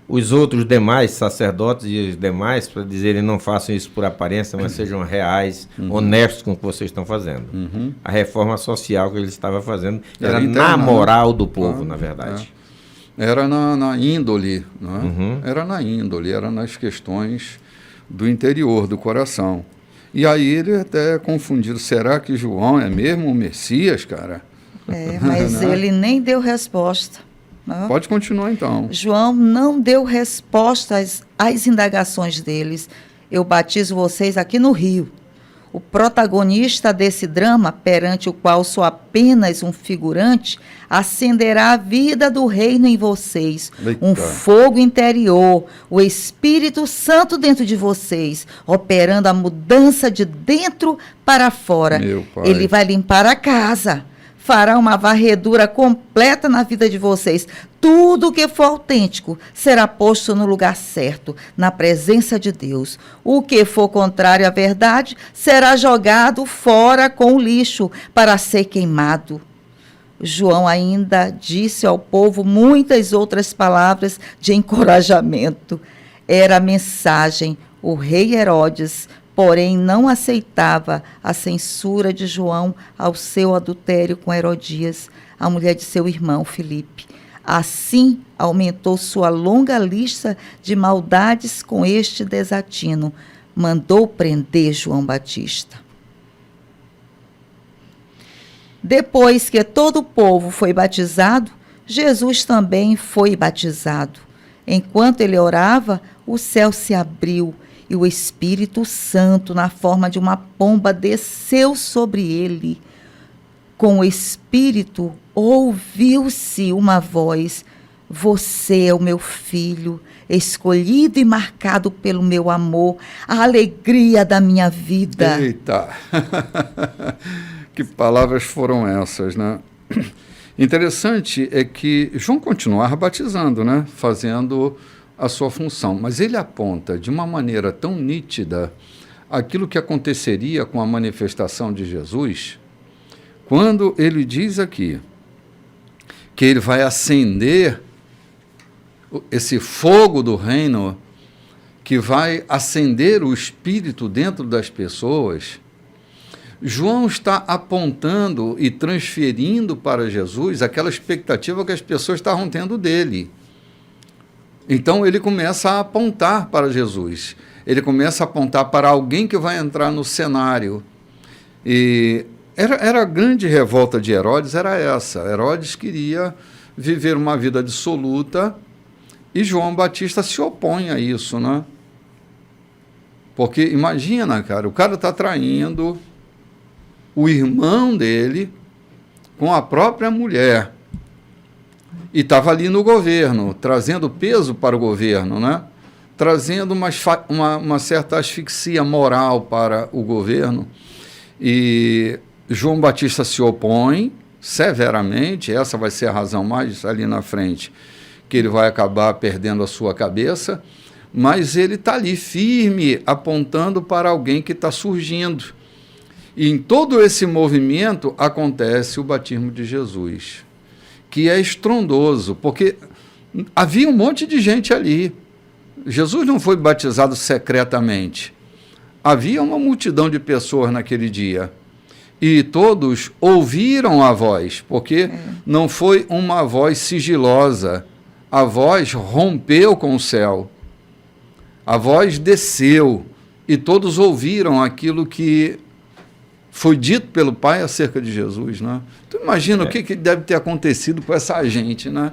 os outros demais sacerdotes e os demais para dizerem não façam isso por aparência, mas sejam reais, honestos com o que vocês estão fazendo. A reforma social que ele estava fazendo era na moral do povo, na verdade. Era na índole, não é? Era na índole, era nas questões do interior, do coração. E aí ele até confundiu, será que João é mesmo o Messias, cara? Mas ele nem deu resposta. Não? Pode continuar então. João não deu resposta às indagações deles. Eu batizo vocês aqui no Rio. O protagonista desse drama, perante o qual sou apenas um figurante, acenderá a vida do reino em vocês. Eita. Um fogo interior, o Espírito Santo dentro de vocês, operando a mudança de dentro para fora. Meu pai. Ele vai limpar a casa, fará uma varredura completa na vida de vocês. Tudo que for autêntico será posto no lugar certo, na presença de Deus. O que for contrário à verdade será jogado fora com o lixo para ser queimado. João ainda disse ao povo muitas outras palavras de encorajamento. Era a mensagem. O rei Herodes, porém, não aceitava a censura de João ao seu adultério com Herodias, a mulher de seu irmão Filipe. Assim, aumentou sua longa lista de maldades com este desatino. Mandou prender João Batista. Depois que todo o povo foi batizado, Jesus também foi batizado. Enquanto ele orava, o céu se abriu e o Espírito Santo, na forma de uma pomba, desceu sobre ele. Com o Espírito, ouviu-se uma voz: você é o meu filho, escolhido e marcado pelo meu amor, a alegria da minha vida. Eita! Que palavras foram essas, né? Interessante é que João continuava batizando, né? Fazendo a sua função, mas ele aponta de uma maneira tão nítida aquilo que aconteceria com a manifestação de Jesus, quando ele diz aqui que ele vai acender esse fogo do reino, que vai acender o espírito dentro das pessoas. João está apontando e transferindo para Jesus aquela expectativa que as pessoas estavam tendo dele. Então ele começa a apontar para Jesus, ele começa a apontar para alguém que vai entrar no cenário. E era a grande revolta de Herodes, era essa. Herodes queria viver uma vida dissoluta e João Batista se opõe a isso, né? Porque imagina, cara, o cara está traindo o irmão dele com a própria mulher. E estava ali no governo, trazendo peso para o governo, né? Trazendo uma certa asfixia moral para o governo. E João Batista se opõe severamente, essa vai ser a razão mais ali na frente, que ele vai acabar perdendo a sua cabeça, mas ele está ali firme, apontando para alguém que está surgindo. E em todo esse movimento acontece o batismo de Jesus, que é estrondoso, porque havia um monte de gente ali. Jesus não foi batizado secretamente. Havia uma multidão de pessoas naquele dia. E todos ouviram a voz, porque não foi uma voz sigilosa. A voz rompeu com o céu. A voz desceu e todos ouviram aquilo que foi dito pelo Pai acerca de Jesus, né? Tu imagina o que deve ter acontecido com essa gente, né?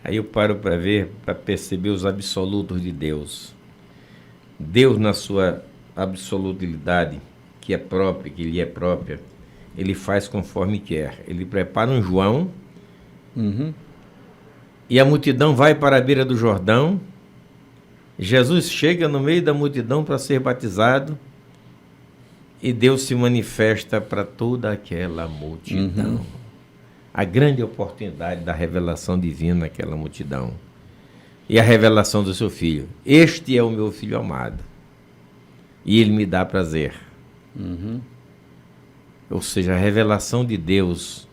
Aí eu paro para ver, para perceber os absolutos de Deus. Deus, na sua absolutidade, que é própria, que lhe é própria, ele faz conforme quer. Ele prepara um João, e a multidão vai para a beira do Jordão. Jesus chega no meio da multidão para ser batizado, e Deus se manifesta para toda aquela multidão. A grande oportunidade da revelação divina naquela multidão. E a revelação do seu filho. Este é o meu filho amado. E ele me dá prazer. Ou seja, a revelação de Deus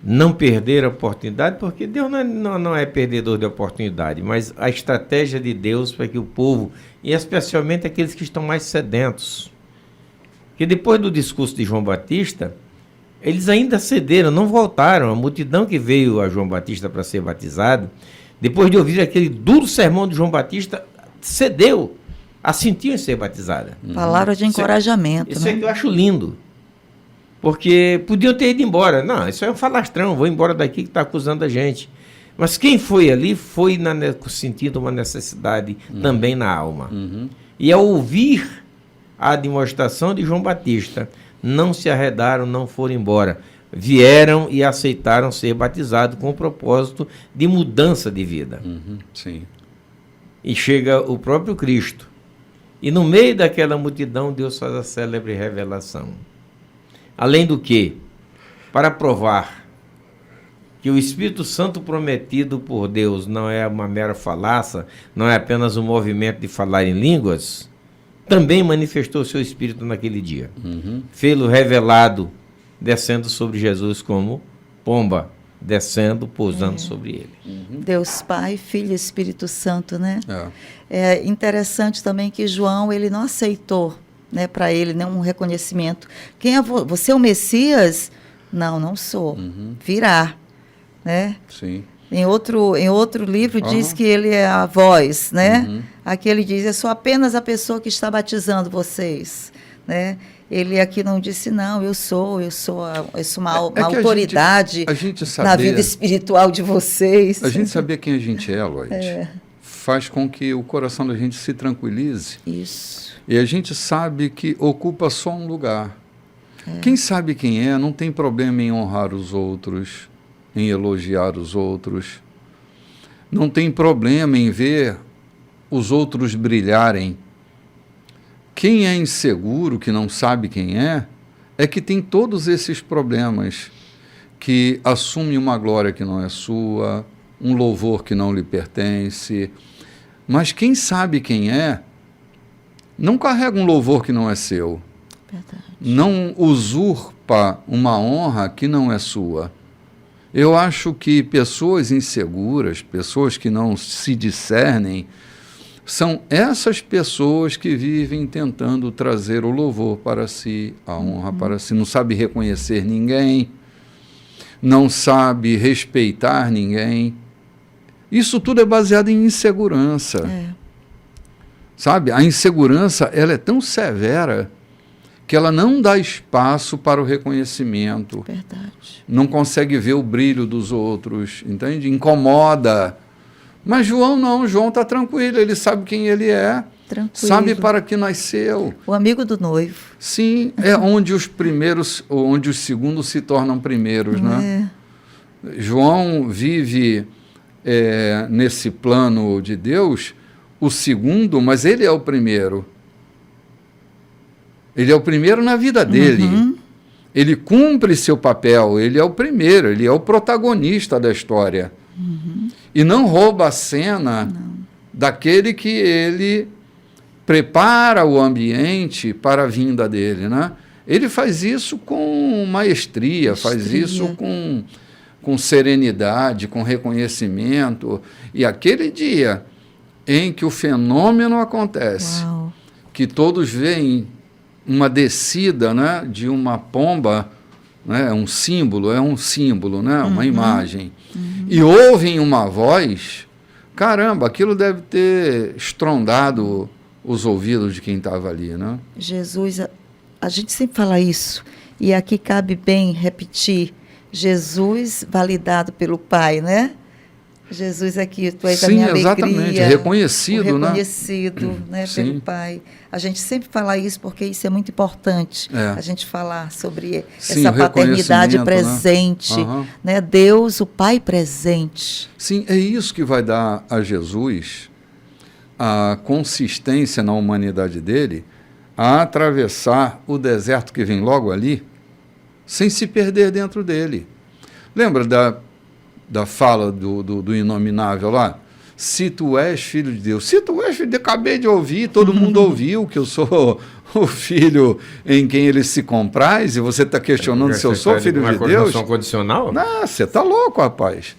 não perder a oportunidade, porque Deus não é perdedor de oportunidade, mas a estratégia de Deus para que o povo, e especialmente aqueles que estão mais sedentos, que depois do discurso de João Batista, eles ainda cederam, não voltaram. A multidão que veio a João Batista para ser batizado, depois de ouvir aquele duro sermão de João Batista, cedeu, assentiu em ser batizada. Palavra de encorajamento. Isso é que eu acho lindo. Porque podiam ter ido embora. Não, isso é um falastrão, vou embora daqui que está acusando a gente. Mas quem foi ali foi sentindo uma necessidade também na alma. E ao ouvir a demonstração de João Batista, não se arredaram, não foram embora. Vieram e aceitaram ser batizados com o propósito de mudança de vida. Sim. E chega o próprio Cristo. E no meio daquela multidão, Deus faz a célebre revelação. Além do que, para provar que o Espírito Santo prometido por Deus não é uma mera falácia, não é apenas um movimento de falar em línguas, também manifestou seu Espírito naquele dia. Fê-lo revelado, descendo sobre Jesus como pomba, descendo, pousando sobre ele. Deus Pai, Filho e Espírito Santo, né? É interessante também que João, ele não aceitou, né, para ele, né, um reconhecimento. Quem é você? É o Messias? Não sou. Virá, né? Sim. Em outro livro diz que ele é a voz, né? Aqui ele diz, eu sou apenas a pessoa que está batizando vocês, né? Ele aqui não disse, não, eu sou uma autoridade a gente saber, na vida espiritual de vocês. A gente saber quem a gente é, Lloyd, faz com que o coração da gente se tranquilize. Isso. E a gente sabe que ocupa só um lugar. Quem sabe quem é, não tem problema em honrar os outros, em elogiar os outros. Não tem problema em ver os outros brilharem. Quem é inseguro, que não sabe quem é que tem todos esses problemas, que assume uma glória que não é sua, um louvor que não lhe pertence. Mas quem sabe quem é, não carrega um louvor que não é seu. Verdade. Não usurpa uma honra que não é sua. Eu acho que pessoas inseguras, pessoas que não se discernem, são essas pessoas que vivem tentando trazer o louvor para si, a honra para si. Não sabe reconhecer ninguém, não sabe respeitar ninguém. Isso tudo é baseado em insegurança. Sabe? A insegurança, ela é tão severa que ela não dá espaço para o reconhecimento. Verdade. Não consegue ver o brilho dos outros, entende? Incomoda. Mas João não, João está tranquilo, ele sabe quem ele é, sabe para que nasceu. O amigo do noivo. Sim, é onde os primeiros, onde os segundos se tornam primeiros, né? João vive nesse plano de Deus, o segundo, mas ele é o primeiro. Ele é o primeiro na vida dele. Ele cumpre seu papel, ele é o primeiro, ele é o protagonista da história. E não rouba a cena daquele que ele prepara o ambiente para a vinda dele, né? Ele faz isso com maestria, faz isso com serenidade, com reconhecimento. E aquele dia em que o fenômeno acontece, que todos veem uma descida, né, de uma pomba, né, um símbolo, né, uma imagem, e ouvem uma voz, caramba, aquilo deve ter estrondado os ouvidos de quem estava ali, né? Jesus, a gente sempre fala isso, e aqui cabe bem repetir, Jesus validado pelo Pai, né? Jesus aqui, tu és a minha alegria. Sim, exatamente, reconhecido, né, pelo Pai. A gente sempre fala isso porque isso é muito importante, a gente falar sobre essa paternidade presente, né? Deus, o Pai presente. Sim, é isso que vai dar a Jesus a consistência na humanidade dele, a atravessar o deserto que vem logo ali, sem se perder dentro dele. Lembra da fala do inominável lá? se tu és filho de Deus. Se tu és filho de Deus, acabei de ouvir, todo mundo ouviu que eu sou o filho em quem ele se compraz, e você está questionando se eu sou filho de Deus? Uma condicional? Não, você está louco, rapaz.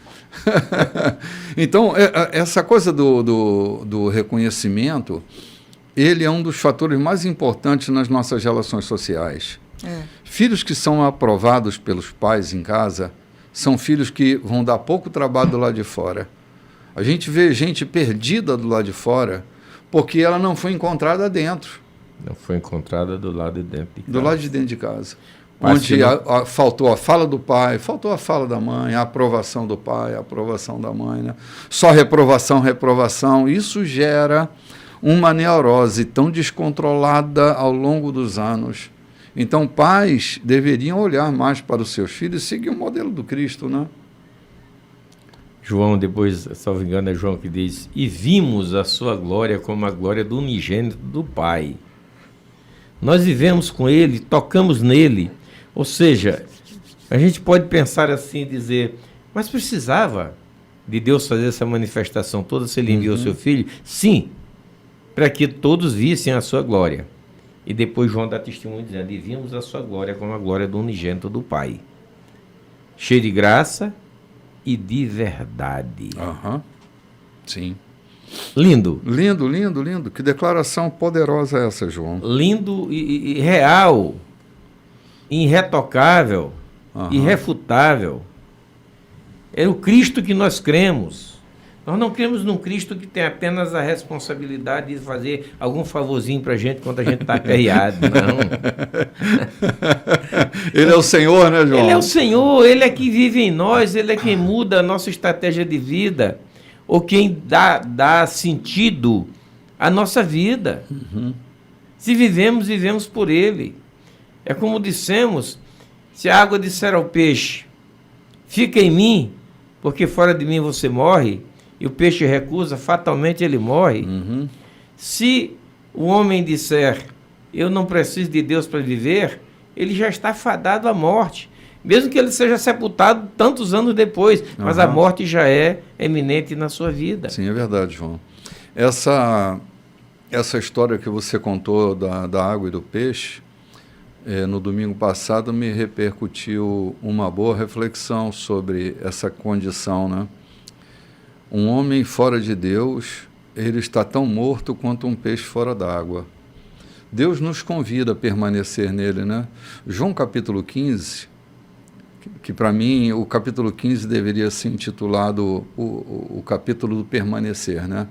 Então, essa coisa do reconhecimento, ele é um dos fatores mais importantes nas nossas relações sociais. Filhos que são aprovados pelos pais em casa são filhos que vão dar pouco trabalho do lado de fora. A gente vê gente perdida do lado de fora porque ela não foi encontrada dentro. Não foi encontrada do lado de dentro de casa. Do lado de dentro de casa. Mas onde faltou a fala do pai, faltou a fala da mãe, a aprovação do pai, a aprovação da mãe, né? Só reprovação, reprovação. Isso gera uma neurose tão descontrolada ao longo dos anos. Então, pais deveriam olhar mais para os seus filhos e seguir o modelo do Cristo, né? João, depois, salvo engano, é João que diz: e vimos a sua glória como a glória do unigênito do Pai. Nós vivemos com ele, tocamos nele. Ou seja, a gente pode pensar assim e dizer, mas precisava de Deus fazer essa manifestação toda se ele enviou o seu filho? Sim, para que todos vissem a sua glória. E depois João dá testemunho dizendo, e vimos a sua glória como a glória do unigênito do Pai. Cheio de graça e de verdade. Sim. Lindo. Lindo, lindo, lindo. Que declaração poderosa é essa, João? Lindo e real, irretocável, irrefutável. É o Cristo que nós cremos. Nós não cremos num Cristo que tem apenas a responsabilidade de fazer algum favorzinho para a gente quando a gente está aperreado, não. Ele é o Senhor, né, João? Ele é o Senhor, Ele é que vive em nós, Ele é quem muda a nossa estratégia de vida, ou quem dá sentido à nossa vida. Se vivemos, vivemos por Ele. É como dissemos, se a água disser ao peixe, fica em mim, porque fora de mim você morre, e o peixe recusa, fatalmente ele morre. Se o homem disser, eu não preciso de Deus para viver, ele já está fadado à morte, mesmo que ele seja sepultado tantos anos depois, mas a morte já é eminente na sua vida. Sim, é verdade, João. Essa história que você contou da água e do peixe, no domingo passado me repercutiu uma boa reflexão sobre essa condição, né? Um homem fora de Deus, ele está tão morto quanto um peixe fora d'água. Deus nos convida a permanecer nele, né? João capítulo 15, que para mim o capítulo 15 deveria ser intitulado o capítulo do permanecer, né?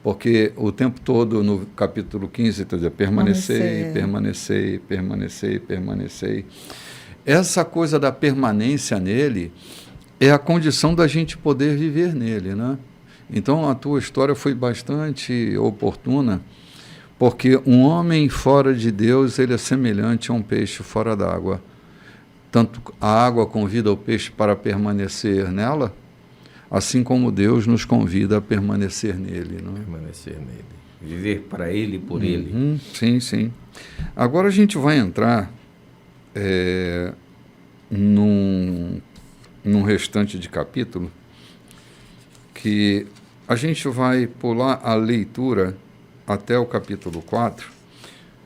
Porque o tempo todo no capítulo 15 está dizendo permanecei, permanecei, permanecei, permanecei. Essa coisa da permanência nele é a condição da gente poder viver nele, né? Então a tua história foi bastante oportuna, porque um homem fora de Deus, ele é semelhante a um peixe fora d'água. Tanto a água convida o peixe para permanecer nela, assim como Deus nos convida a permanecer nele, não é? Permanecer nele. Viver para Ele e por Ele. Sim, sim. Agora a gente vai entrar num restante de capítulo que a gente vai pular a leitura até o capítulo 4,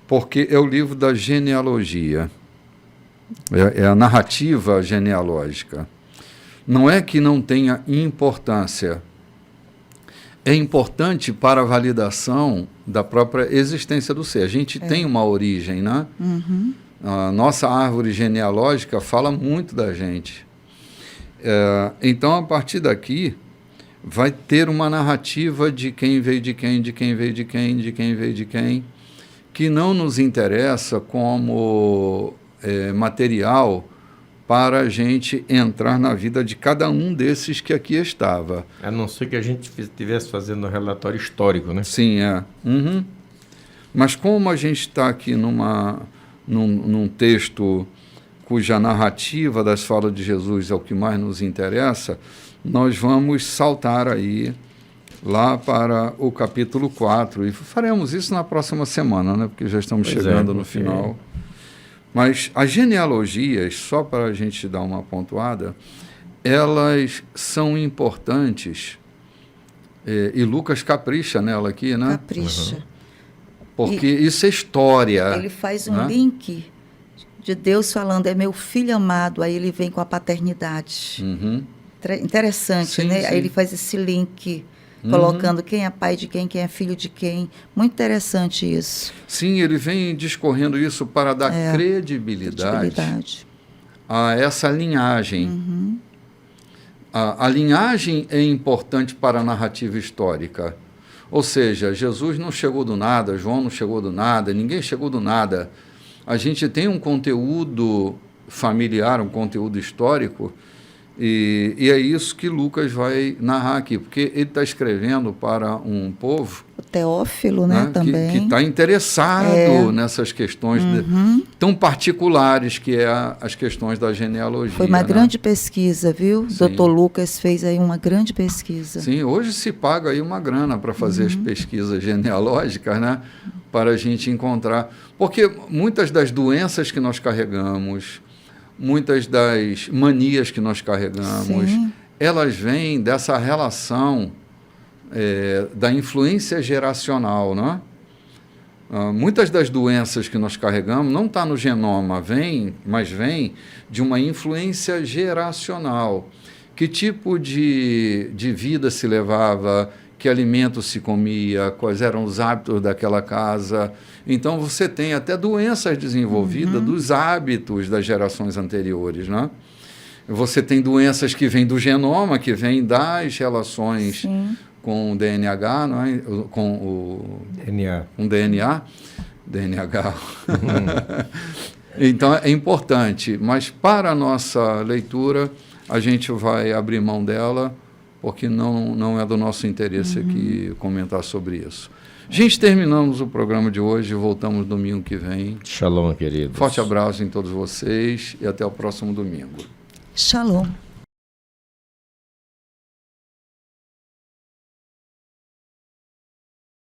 porque é o livro da genealogia, é a narrativa genealógica. Não é que não tenha importância, é importante para a validação da própria existência do ser. A gente tem uma origem, né? A nossa árvore genealógica fala muito da gente. Então, a partir daqui, vai ter uma narrativa de quem veio de quem, de quem veio de quem, de quem veio de quem, que não nos interessa como material para a gente entrar na vida de cada um desses que aqui estava. A não ser que a gente estivesse fazendo um relatório histórico, né? Sim, Mas como a gente está aqui num texto cuja narrativa das falas de Jesus é o que mais nos interessa, nós vamos saltar aí lá para o capítulo 4, e faremos isso na próxima semana, né? Porque já estamos chegando no final. Mas as genealogias, só para a gente dar uma pontuada, elas são importantes E Lucas capricha nela aqui, né? Capricha. Porque isso é história. Ele faz um né? link de Deus falando, é meu filho amado, aí ele vem com a paternidade. Uhum. Interessante, Sim, né? sim. Aí ele faz esse link, colocando quem é pai de quem é filho de quem. Muito interessante isso. Sim, ele vem discorrendo isso para dar credibilidade a essa linhagem. A linhagem é importante para a narrativa histórica. Ou seja, Jesus não chegou do nada, João não chegou do nada, ninguém chegou do nada. A gente tem um conteúdo familiar, um conteúdo histórico, e é isso que Lucas vai narrar aqui, porque ele está escrevendo para um povo O Teófilo, né, também. que está interessado nessas questões tão particulares que é as questões da genealogia. Foi uma né? grande pesquisa, viu? Sim. Dr. Lucas fez aí uma grande pesquisa. Sim, hoje se paga aí uma grana para fazer as pesquisas genealógicas, né? Para a gente encontrar. Porque muitas das doenças que nós carregamos, muitas das manias que nós carregamos, Sim. elas vêm dessa relação da influência geracional, né? Muitas das doenças que nós carregamos não está no genoma, mas vem de uma influência geracional. Que tipo de vida se levava, que alimento se comia, quais eram os hábitos daquela casa. Então, você tem até doenças desenvolvidas dos hábitos das gerações anteriores, né? Você tem doenças que vêm do genoma, que vêm das relações com o DNH, não é? Com o DNA. DNH. Então, é importante, mas para a nossa leitura, a gente vai abrir mão dela, porque não é do nosso interesse aqui comentar sobre isso. Gente, terminamos o programa de hoje, voltamos domingo que vem. Shalom, queridos. Forte abraço em todos vocês e até o próximo domingo. Shalom.